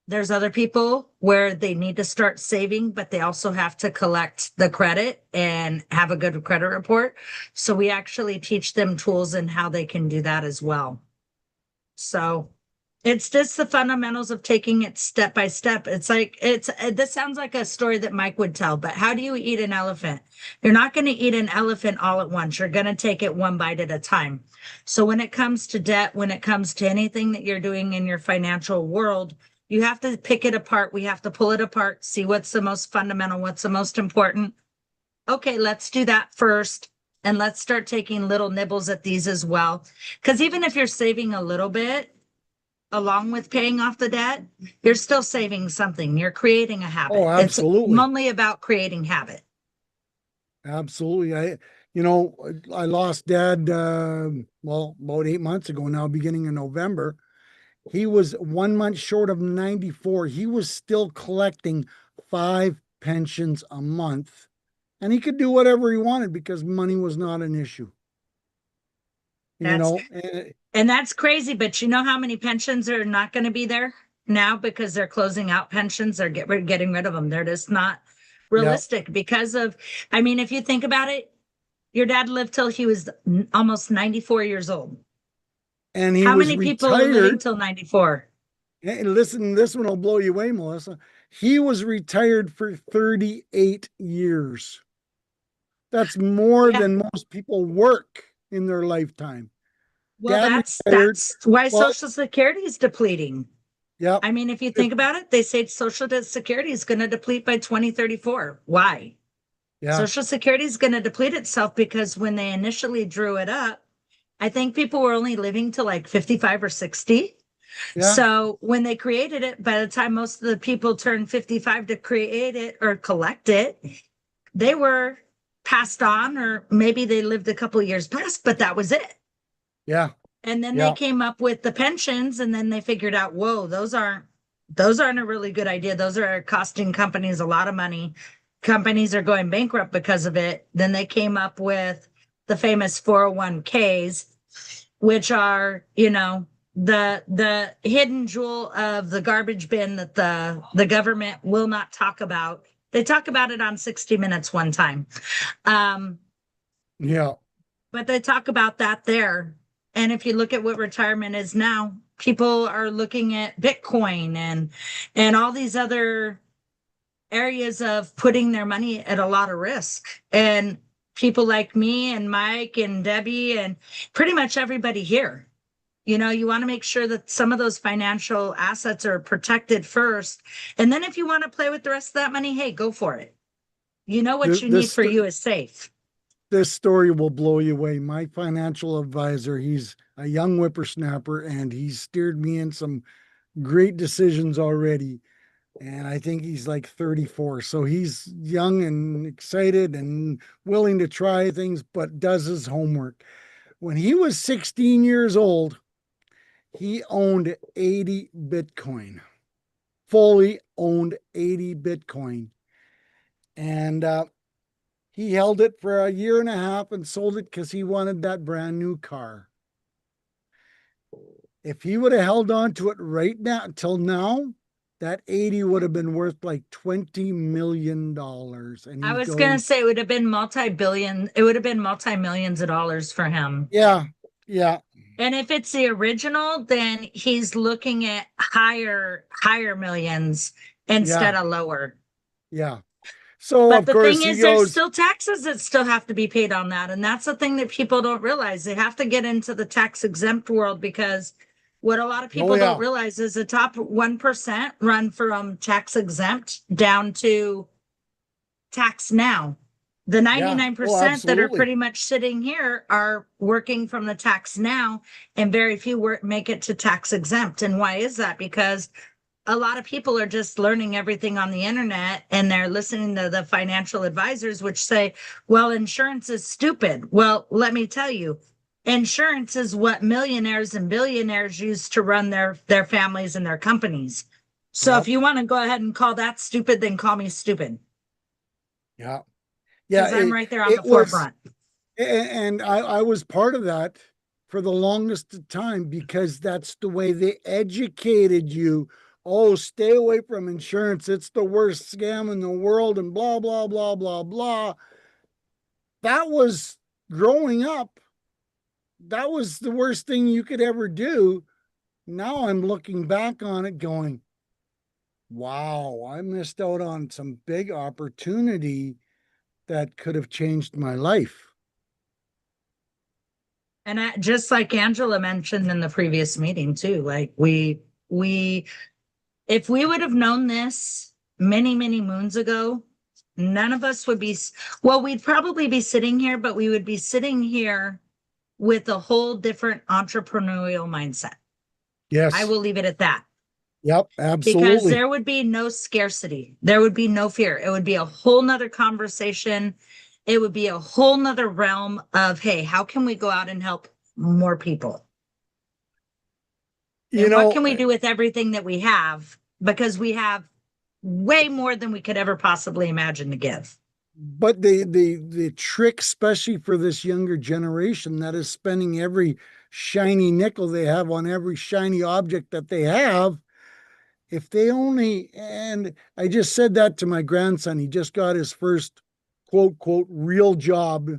There's other people where they need to start saving, but they also have to collect the credit and have a good credit report. So we actually teach them tools and how they can do that as well. So it's just the fundamentals of taking it step by step. It's like, this sounds like a story that Mike would tell, but how do you eat an elephant? You're not going to eat an elephant all at once. You're going to take it one bite at a time. So when it comes to debt, when it comes to anything that you're doing in your financial world, you have to pick it apart. We have to pull it apart, see what's the most fundamental, what's the most important. Okay, let's do that first. And let's start taking little nibbles at these as well. Because even if you're saving a little bit, along with paying off the debt, you're still saving something. You're creating a habit. oh, absolutely. It's only about creating habit. Absolutely. I lost dad, well, about 8 months ago now, beginning in November. He was 1 month short of 94. He was still collecting 5 pensions a month, and he could do whatever he wanted because money was not an issue. And that's crazy, but you know how many pensions are not going to be there now because they're closing out pensions? They're getting rid of them. They're just not realistic because of, I mean, if you think about it, your dad lived till he was almost 94 years old. And he How was many people are living retired. till 94? Hey, listen, this one will blow you away, Melissa. He was retired for 38 years. That's more Yeah. than most people work in their lifetime. Well, Dad that's retired. why Well, Social Security is depleting. yeah. I mean, if you think about it, they say Social Security is going to deplete by 2034. Why? Yeah. Social Security is going to deplete itself because when they initially drew it up, I think people were only living to like 55 or 60. Yeah. So when they created it, by the time most of the people turned 55 to create it or collect it, they were passed on, or maybe they lived a couple of years past, but that was it. Yeah. And then Yeah. they came up with the pensions, and then they figured out, whoa, those aren't a really good idea. Those are costing companies a lot of money. Companies are going bankrupt because of it. Then they came up with the famous 401ks, which are, the hidden jewel of the garbage bin that the government will not talk about. They talk about it on 60 Minutes one time. Yeah. But they talk about that there. And if you look at what retirement is now, people are looking at Bitcoin and all these other areas of putting their money at a lot of risk. And people like me and Mike and Debbie and pretty much everybody here, you want to make sure that some of those financial assets are protected first. And then if you want to play with the rest of that money, hey, go for it. What you need for you is safe. This story will blow you away. My financial advisor, he's a young whippersnapper, and he's steered me in some great decisions already. And I think he's like 34. So he's young and excited and willing to try things, but does his homework. When he was 16 years old, he owned 80 Bitcoin, fully owned 80 Bitcoin. And he held it for a year and a half and sold it because he wanted that brand new car. If he would have held on to it right now until now, that 80 would have been worth like $20 million. And I was going to say it would have been multi-millions of dollars for him. Yeah. Yeah. And if it's the original, then he's looking at higher millions instead of lower. Yeah. So But of the course thing he is, there's goes, still taxes that still have to be paid on that. And that's the thing that people don't realize. They have to get into the tax exempt world, because what a lot of oh people don't yeah, realize is the top 1% run from tax exempt down to tax now. The yeah, oh 99% that are absolutely. pretty much sitting here are working from the tax now, and very few make it to tax exempt. And why is that? Because a lot of people are just learning everything on the internet, and they're listening to the financial advisors, which say, well, insurance is stupid. Well, let me tell you, insurance is what millionaires and billionaires use to run their families and their companies. So if Yep, you want to go ahead and call that stupid, then call me stupid, yeah, yeah. because I'm right there on the It was, forefront. and I was part of that for the longest time because that's the way they educated you. Oh, stay away from insurance. It's the worst scam in the world, and blah, blah, blah, blah, blah. That was growing up. That was the worst thing you could ever do. Now I'm looking back on it going, wow, I missed out on some big opportunity that could have changed my life. And just like Angela mentioned in the previous meeting too, like if we would have known this many, many moons ago, none of us would be, well, we'd probably be sitting here, but we would be sitting here with a whole different entrepreneurial mindset. I Yes. will leave it at that, Yep. because Absolutely. there would be no scarcity. There would be no fear. It would be a whole nother conversation. It would be a whole nother realm of, hey, how can we go out and help more people? You And what know, can we do with everything that we have? Because we have way more than we could ever possibly imagine to give. but the trick, especially for this younger generation that is spending every shiny nickel they have on every shiny object that they have, if they only, and I just said that to my grandson, he just got his first quote, quote, real job.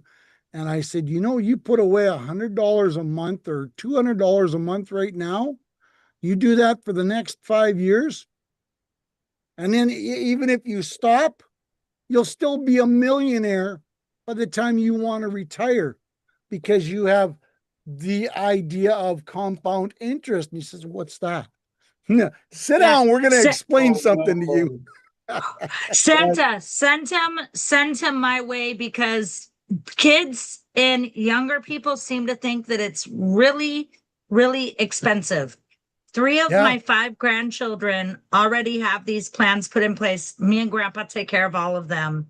And I said, you know, you put away $100 a month or $200 a month right now, you do that for the next 5 years. And then even if you stop, you'll still be a millionaire by the time you want to retire because you have the idea of compound interest. And he says, what's that? Sit Yeah. down. We're going to Sa- explain Oh, something to no. you. Santa, send him my way, because kids and younger people seem to think that it's really, really expensive. Three of Yeah. my 5 grandchildren already have these plans put in place. Me and Grandpa take care of all of them.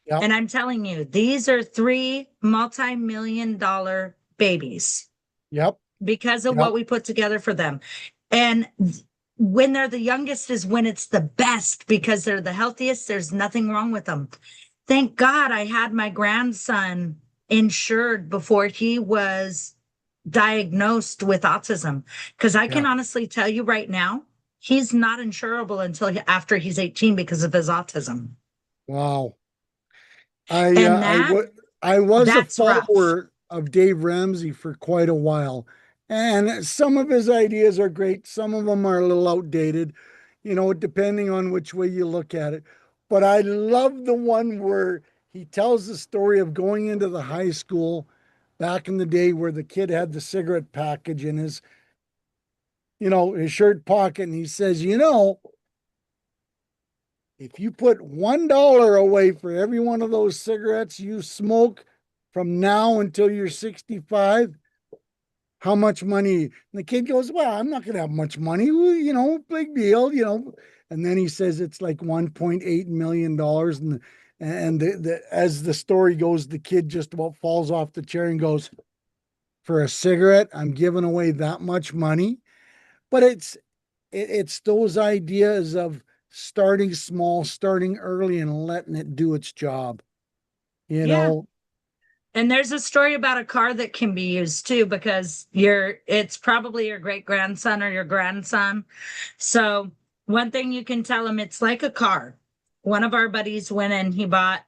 Yep. And I'm telling you, these are 3 multi-million-dollar babies Yep. because of Yep. what we put together for them. And when they're the youngest is when it's the best, because they're the healthiest. There's nothing wrong with them. Thank God I had my grandson insured before he was diagnosed with autism. Because I can Yeah. honestly tell you right now, he's not insurable until after he's 18 because of his autism. Wow. I uh, And I that was I was a that's rough. follower of Dave Ramsey for quite a while, and some of his ideas are great. Some of them are a little outdated, depending on which way you look at it. But I love the one where he tells the story of going into the high school back in the day where the kid had the cigarette package in his shirt pocket, and he says, if you put $1 away for every one of those cigarettes you smoke from now until you're 65, how much money? And the kid goes, well, I'm not going to have much money. Well, big deal. And then he says it's like $1.8 million. And as the story goes, the kid just about falls off the chair and goes, for a cigarette, I'm giving away that much money. But it's those ideas of starting small, starting early, and letting it do its job. You Yeah. know, And there's a story about a car that can be used too, because it's probably your great grandson or your grandson. So one thing you can tell him, it's like a car. One of our buddies went and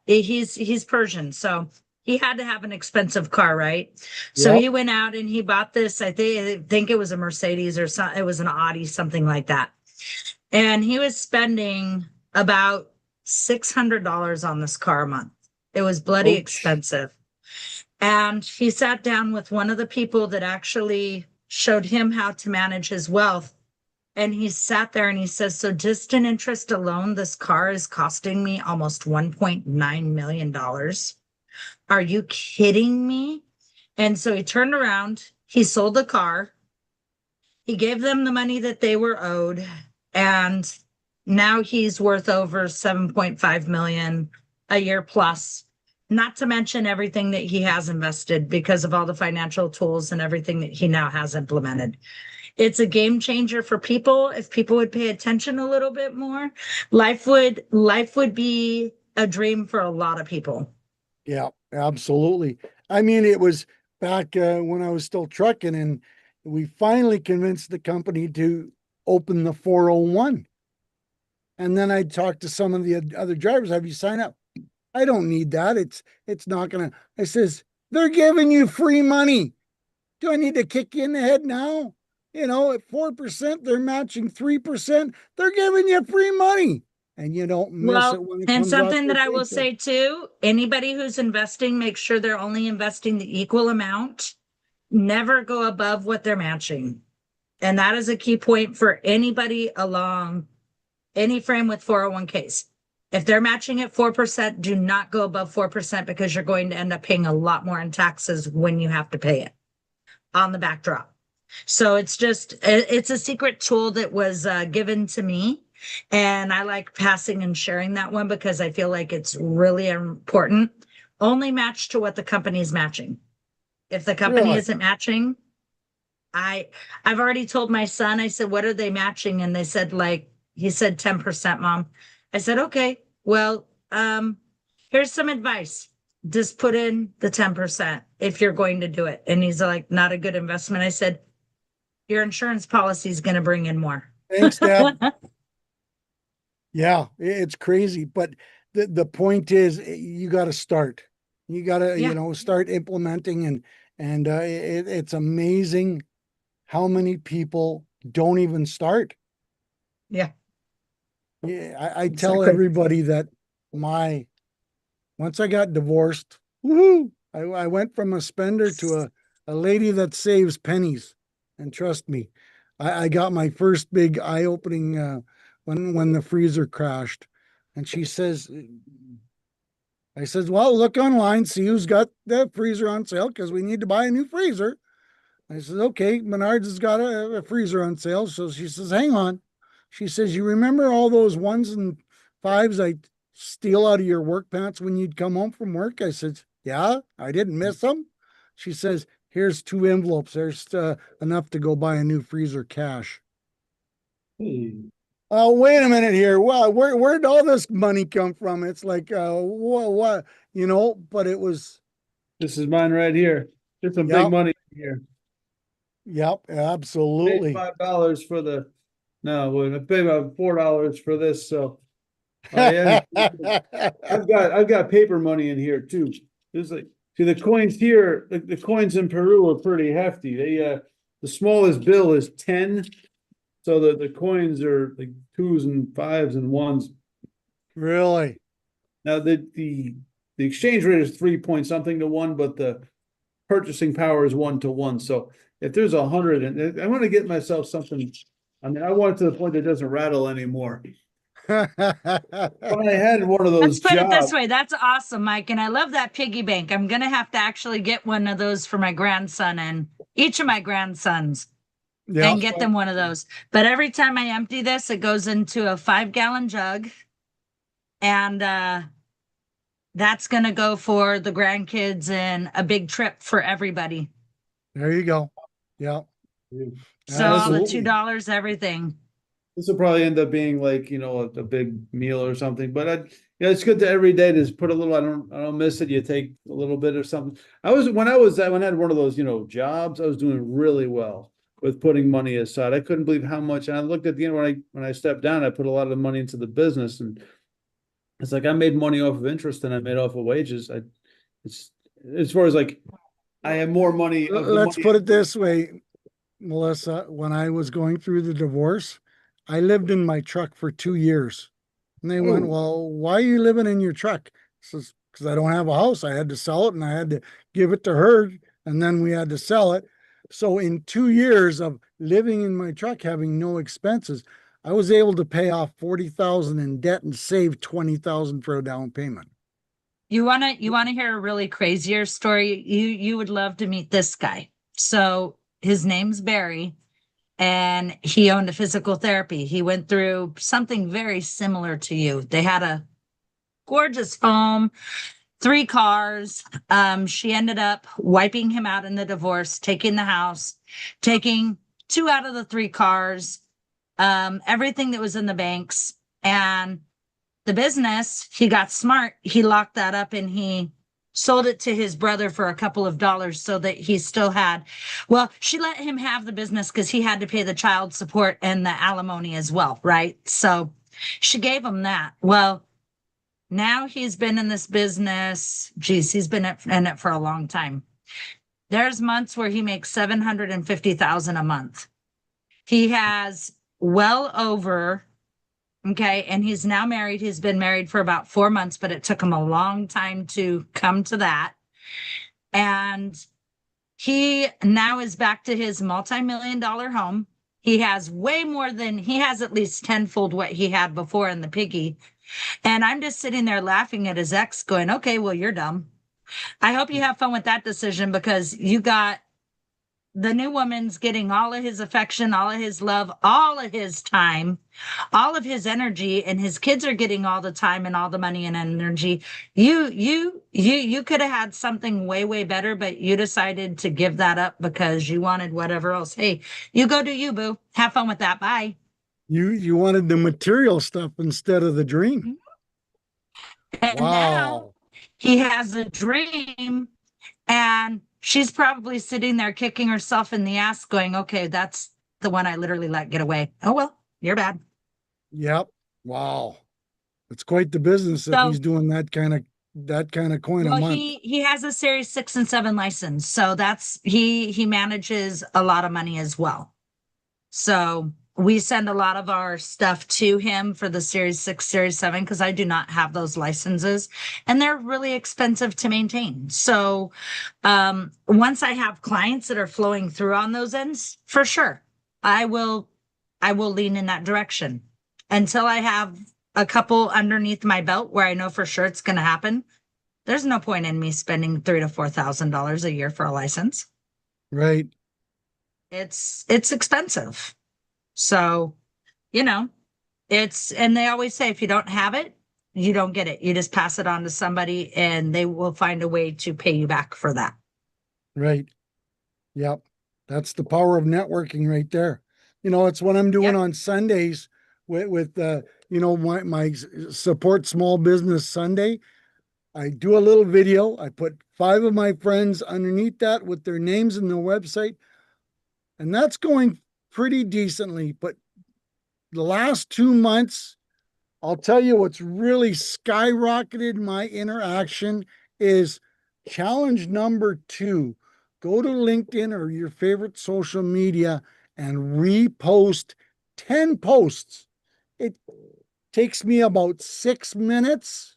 he's Persian. So he had to have an expensive car, right? So yep, he went out and he bought this. I think it was a Mercedes or something. It was an Audi, something like that. And he was spending about $600 on this car a month. It was bloody Ouch. expensive. And he sat down with one of the people that actually showed him how to manage his wealth. And he sat there and he says, so just in interest alone, this car is costing me almost $1.9 million. Are you kidding me? And so he turned around, he sold the car, he gave them the money that they were owed, and now he's worth over 7.5 million a year plus, not to mention everything that he has invested because of all the financial tools and everything that he now has implemented. It's a game changer for people. If people would pay attention a little bit more, life would be a dream for a lot of people. Yeah, absolutely. I mean, it was back when I was still trucking, and we finally convinced the company to open the 401. And then I talked to some of the other drivers. Have you signed up? I don't need that. It's not gonna. I says, they're giving you free money. Do I need to kick you in the head now? You know, at 4%, they're matching 3%. They're giving you free money. And you don't miss it when it And comes out something your that I will paycheck. say too, anybody who's investing, make sure they're only investing the equal amount. Never go above what they're matching. And that is a key point for anybody along any frame with 401ks. If they're matching at 4%, do not go above 4% because you're going to end up paying a lot more in taxes when you have to pay it on the backdrop. So it's a secret tool that was given to me. And I like passing and sharing that one because I feel like it's really important. Only match to what the company is matching. If the company Really? isn't matching, I've already told my son, I said, what are they matching? And they said, he said 10%, Mom. I said, okay, well, here's some advice. Just put in the 10% if you're going to do it. And he's like, not a good investment. I said, your insurance policy is going to bring in more. Thanks, Deb. Yeah, it's crazy. But the point is, you got to start. You got to, Yeah. start implementing, and it's amazing how many people don't even start. Yeah. Yeah, I tell Exactly. everybody that once I got divorced, woohoo, I went from a spender to a lady that saves pennies. And trust me, I got my first big eye-opening when the freezer crashed. And she says, I says, well, look online, see who's got the freezer on sale because we need to buy a new freezer. I says, okay, Menards has got a freezer on sale. So she says, hang on. She says, you remember all those 1s and 5s I steal out of your work pants when you'd come home from work? I said, yeah, I didn't miss them. She says, here's 2 envelopes. There's enough to go buy a new freezer cash. Hey, Oh, wait a minute here. Well, where'd all this money come from? It's like, what, but it was, this is mine right here. There's some big Yep. money here. yep, Paid absolutely. $5 for the, no, well, I paid about $4 for this, so. Oh, yeah. I've got paper money in here too. There's see the coins here, the coins in Peru are pretty hefty. The smallest bill is 10. So the coins are like 2s and 5s and 1s. Really? Now the exchange rate is 3 point something to 1, but the purchasing power is 1 to 1. So if there's 100, and I want to get myself something, I mean, I want it to the point that it doesn't rattle anymore. When I had one of those Let's put it this jobs, way. That's awesome, Mike. And I love that piggy bank. I'm going to have to actually get one of those for my grandson and each of my grandsons Yeah. and get them one of those. But every time I empty this, it goes into a 5-gallon jug. And that's going to go for the grandkids and a big trip for everybody. There you go. Yeah. So all the Absolutely. $2, everything. this will probably end up being like, a big meal or something, but it's good to every day to just put a little, I don't miss it. You take a little bit or something. When I had one of those, jobs, I was doing really well with putting money aside. I couldn't believe how much, and I looked at the end when I stepped down, I put a lot of money into the business, and it's like I made money off of interest than I made off of wages. It's as far as like I have more money. Let's put it this way, Melissa. When I was going through the divorce, I lived in my truck for 2 years. And they went, Oh. well, why are you living in your truck? Says, because I don't have a house. I had to sell it and I had to give it to her. And then we had to sell it. So in 2 years of living in my truck, having no expenses, I was able to pay off 40,000 in debt and save 20,000 for a down payment. You wanna hear a really crazier story? You would love to meet this guy. So his name's Barry, and he owned a physical therapy. He went through something very similar to you. They had a gorgeous home, 3 cars. She ended up wiping him out in the divorce, taking the house, taking 2 out of the 3 cars, everything that was in the banks, and the business. He got smart. He locked that up and he sold it to his brother for a couple of dollars so that he still had, well, she let him have the business because he had to pay the child support and the alimony as well, right? So she gave him that. Well, now he's been in this business. Geez, he's been in it for a long time. There's months where he makes 750,000 a month. He has well over, okay, and he's now married. He's been married for about 4 months, but it took him a long time to come to that. And he now is back to his multi-million-dollar home. He has he has at least tenfold what he had before in the piggy. And I'm just sitting there laughing at his ex going, okay, well, you're dumb. I hope you have fun with that decision because you got the new woman's getting all of his affection, all of his love, all of his time, all of his energy, and his kids are getting all the time and all the money and energy. You could have had something way, way better, but you decided to give that up because you wanted whatever else. Hey, you go do you, boo. Have fun with that. Bye. You wanted the material stuff instead of the dream. And now Wow. he has a dream, and she's probably sitting there kicking herself in the ass, going, okay, that's the one I literally let get away. Oh, well, you're bad. Yep. Wow. It's quite the business if So, he's doing that kind of coin a well, month. he has a Series 6 and 7 license, so that's he manages a lot of money as well. So we send a lot of our stuff to him for the Series 6, Series 7, because I do not have those licenses and they're really expensive to maintain. So once I have clients that are flowing through on those ends, for sure, I will lean in that direction. Until I have a couple underneath my belt where I know for sure it's going to happen, there's no point in me spending $3,000 to $4,000 a year for a license. Right. It's expensive. So, and they always say if you don't have it, you don't get it. You just pass it on to somebody and they will find a way to pay you back for that. Right. Yep. That's the power of networking right there. It's what I'm doing Yep. on Sundays with my support small business Sunday. I do a little video. I put 5 of my friends underneath that with their names and their website. And that's going pretty decently. But the last 2 months, I'll tell you what's really skyrocketed my interaction is challenge number 2. Go to LinkedIn or your favorite social media and repost 10 posts. It takes me about 6 minutes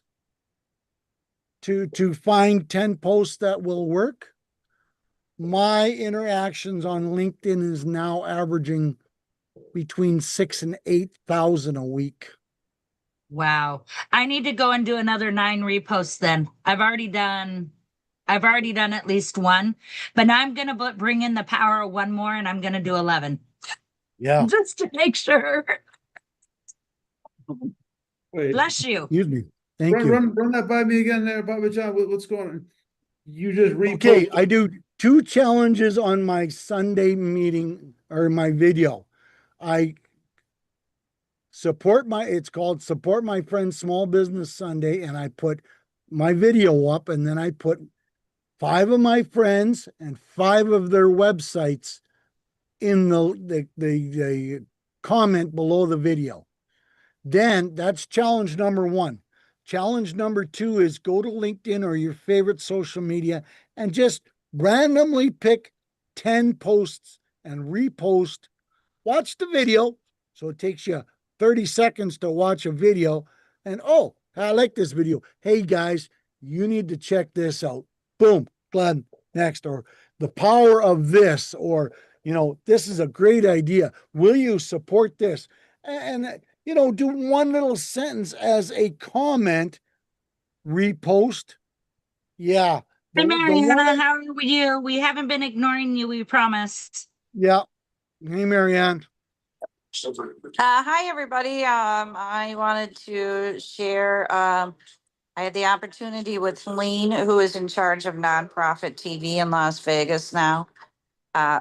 to find 10 posts that will work. My interactions on LinkedIn is now averaging between 6,000 and 8,000 a week. Wow. I need to go and do another 9 reposts then. I've already done at least 1, but now I'm going to bring in the power of 1 more and I'm going to do 11. Yeah. Just to make sure. Wait, Bless you. Excuse me. Thank you. run that by me again there, Papa John. What's going on? You just Okay, repost. I do 2 challenges on my Sunday meeting or my video. I it's called Support My Friend's Small Business Sunday, and I put my video up, and then I put 5 of my friends and 5 of their websites in the comment below the video. Then that's challenge number 1. Challenge number 2 is go to LinkedIn or your favorite social media and just randomly pick 10 posts and repost. Watch the video. So it takes you 30 seconds to watch a video And oh, I like this video. Hey guys, you need to check this out. Boom, Glenn, next. Or the power of this, or, this is a great idea. Will you support this? And do one little sentence as a comment, repost. Yeah. Hey, The one, Mariana, how are you? We haven't been ignoring you, we promised. yeah. Hey, Marianne. Hi, everybody. I wanted to share, I had the opportunity with Helene, who is in charge of nonprofit TV in Las Vegas now,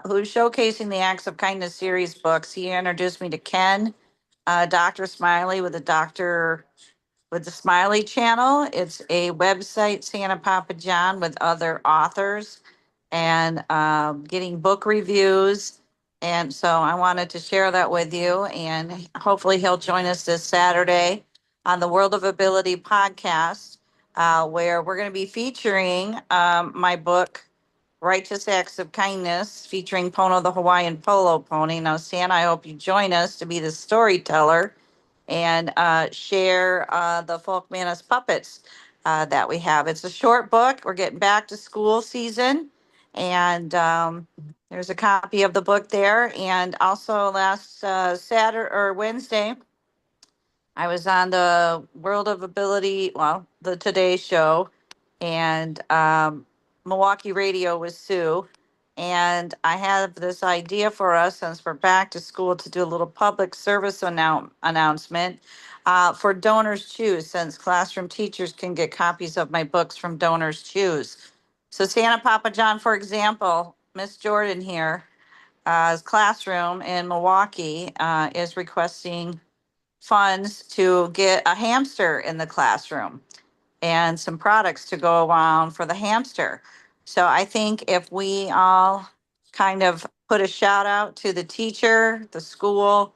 who's showcasing the Acts of Kindness series books. He introduced me to Ken, Dr. Smiley with the Smiley Channel. It's a website, Santa Papa John, with other authors and getting book reviews. And so I wanted to share that with you, and hopefully he'll join us this Saturday on the World of Ability podcast, where we're going to be featuring my book, Righteous Acts of Kindness, featuring Pono the Hawaiian Polo Pony. Now, Santa, I hope you join us to be the storyteller and share the Folk Manis puppets that we have. It's a short book. We're getting back to school season, and there's a copy of the book there. And also last Saturday or Wednesday, I was on the World of Ability, well, the Today Show, and Milwaukee Radio with Sue. And I have this idea for us, since we're back to school, to do a little public service announcement for DonorsChoose, since classroom teachers can get copies of my books from DonorsChoose. So Santa Papa John, for example, Miss Jordan here, classroom in Milwaukee is requesting funds to get a hamster in the classroom and some products to go around for the hamster. So I think if we all kind of put a shout out to the teacher, the school,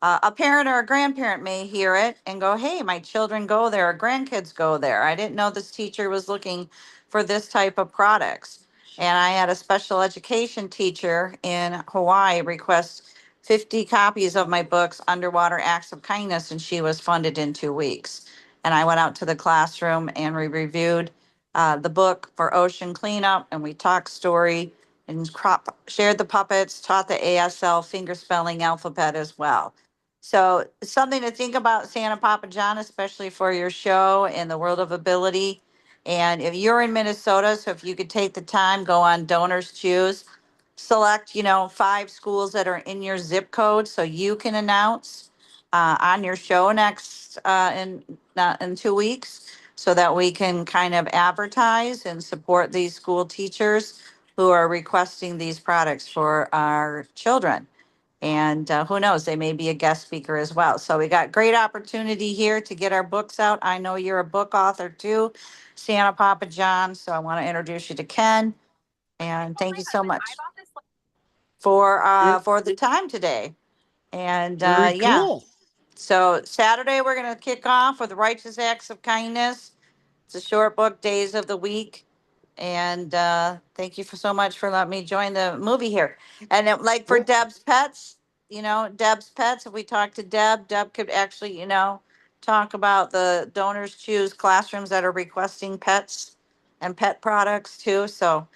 a parent or a grandparent may hear it and go, hey, my children go there, or grandkids go there. I didn't know this teacher was looking for this type of products. And I had a special education teacher in Hawaii request 50 copies of my books, Underwater Acts of Kindness, and she was funded in 2 weeks. And I went out to the classroom and we reviewed the book for ocean cleanup, and we talked story and shared the puppets, taught the ASL finger spelling alphabet as well. So it's something to think about, Santa Papa John, especially for your show in the World of Ability. And if you're in Minnesota, so if you could take the time, go on DonorsChoose, select, 5 schools that are in your zip code so you can announce on your show next in 2 weeks, so that we can kind of advertise and support these school teachers who are requesting these products for our children. And who knows, they may be a guest speaker as well. So we got great opportunity here to get our books out. I know you're a book author too, Santa Papa John. So I want to introduce you to Ken. And thank you so much for the time today. And Very yeah. cool. So Saturday, we're going to kick off with Righteous Acts of Kindness. It's a short book, days of the week. And thank you so much for letting me join the movie here. And like for Cool. Deb's Pets, Deb's Pets, if we talk to Deb could actually, talk about the DonorsChoose classrooms that are requesting pets and pet products too. So,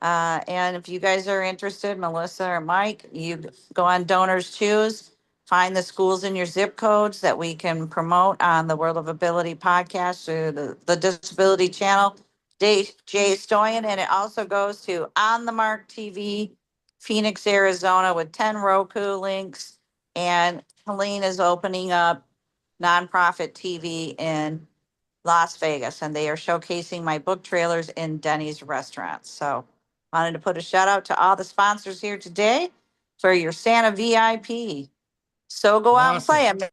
and if you guys are interested, Melissa or Mike, you go on DonorsChoose, find the schools in your zip codes that we can promote on the World of Ability podcast through the Disability Channel, Jay Stoyan, and it also goes to On the Mark TV, Phoenix, Arizona, with 10 Roku links. And Helene is opening up nonprofit TV in Las Vegas, and they are showcasing my book trailers in Denny's restaurants. So wanted to put a shout out to all the sponsors here today for your Santa VIP. So go out and play Awesome. them.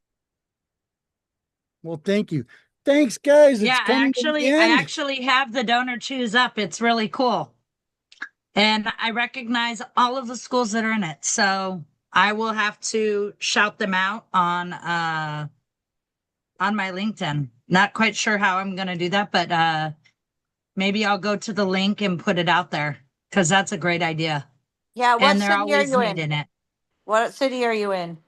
Well, thank you. Thanks, guys. It's Yeah, coming to the I end. actually have the DonorsChoose up. It's really cool. And I recognize all of the schools that are in it. So I will have to shout them out on my LinkedIn. Not quite sure how I'm gonna do that, but maybe I'll go to the link and put it out there, because that's a great idea. Yeah, what And they're city are always you in? needing it. What city are you in?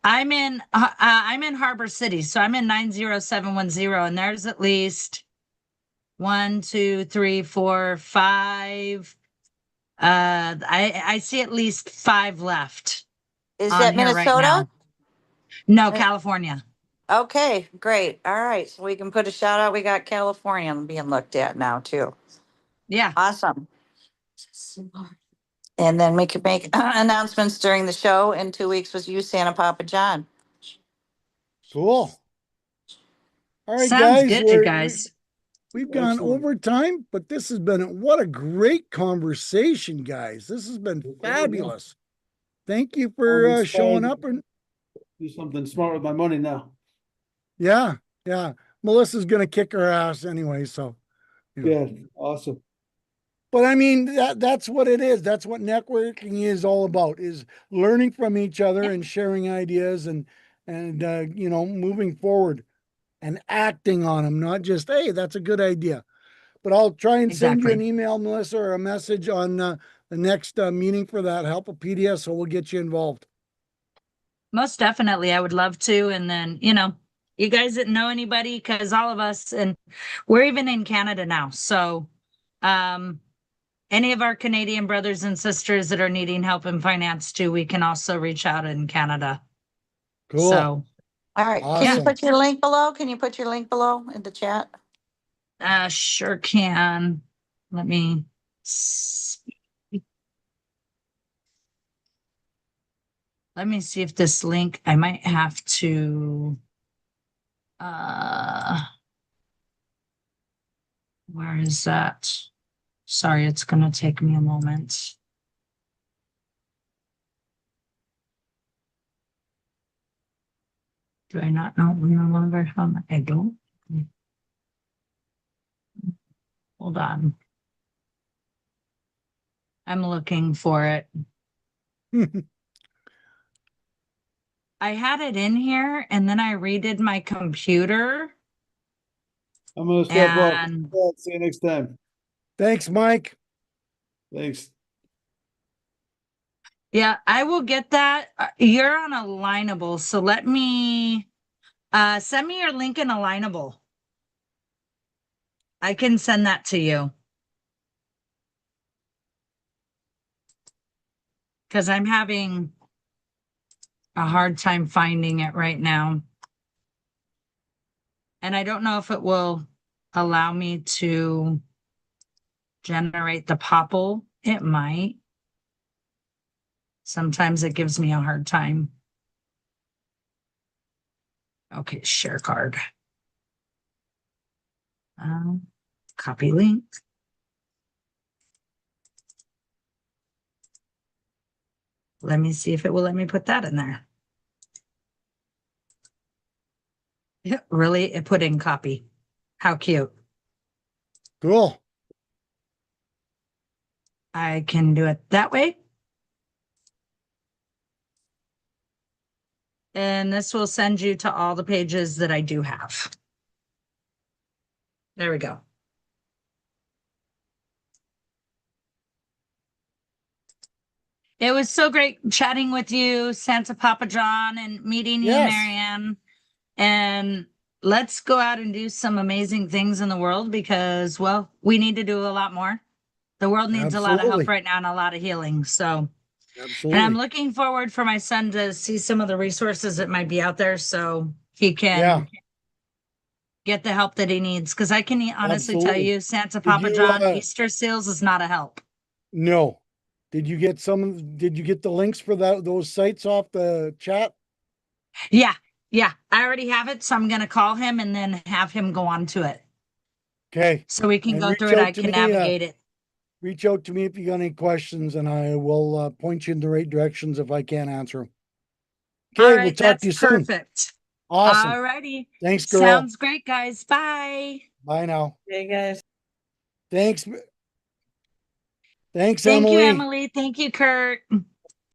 I'm in Harbor City, so I'm in 90710, and there's at least 1, 2, 3, 4, 5. I see at least 5 left Is on that here right Minnesota? now. No, California. Okay, great. All right. So we can put a shout out. We got California being looked at now too. Yeah, Awesome. And then we could make announcements during the show. In 2 weeks with you, Santa Papa John. Cool. All right, sounds guys, good, you guys. we've gone Excellent. over time, but this has been what a great conversation, guys. This has been fabulous. Thank you for I'm showing inspired up. And Do something smart with my money now. yeah, Melissa's gonna kick her ass anyway. So, Yeah, awesome. but I mean that's what it is. That's what networking is all about: is learning from each other Yeah. and sharing ideas and moving forward and acting on them. Not just hey, that's a good idea. But I'll try and send you an Exactly. email, Melissa, or a message on the next meeting for that HELPipedia, so we'll get you involved. Most definitely. I would love to. And then, you guys didn't know anybody because all of us, and we're even in Canada now. So, any of our Canadian brothers and sisters that are needing help in finance too, we can also reach out in Canada. Cool. So, All right. Can you Awesome. put your link below? Can you put your link below in the chat? sure can. Let me see if this link, I might have to, where is that? Sorry, it's going to take me a moment. Do I not know no longer how I don't? Hold on. I'm looking for it. I had it in here and then I redid my computer. I'm gonna step off. And See you next time. Thanks, Mike. Thanks. yeah, I will get that. You're on Alignable. So let me send me your link in Alignable. I can send that to you. Because I'm having a hard time finding it right now. And I don't know if it will allow me to generate the popple. It might. Sometimes it gives me a hard time. Okay, share card. Copy link. Let me see if it will let me put that in there. Yeah, really? It put in copy. How cute. Cool. I can do it that way. And this will send you to all the pages that I do have. There we go. It was so great chatting with you, Santa Papa John, and meeting you, Yes. Marianne. And let's go out and do some amazing things in the world because, well, we need to do a lot more. The world needs a lot of help Absolutely. right now and a lot of healing. So, and I'm Absolutely. looking forward for my son to see some of the resources that might be out there so he can Yeah. get the help that he needs. Because I can honestly tell Absolutely. you, Santa Did Papa you, John, Easter seals is not a help. No. Did you get the links for those sites off the chat? Yeah. I already have it. So I'm going to call him and then have him go on to it. Okay. So we can And go reach through it. out I to can me, navigate it. Reach out to me if you got any questions and I will point you in the right directions if I can't answer them. All Okay. right. We'll talk to you That's soon. perfect. Awesome. All righty. Thanks, girl. Sounds great, guys. Bye. Bye now. Hey, guys. Thanks. Thanks, Thank you, Emily. Emily. Thank you, Kurt.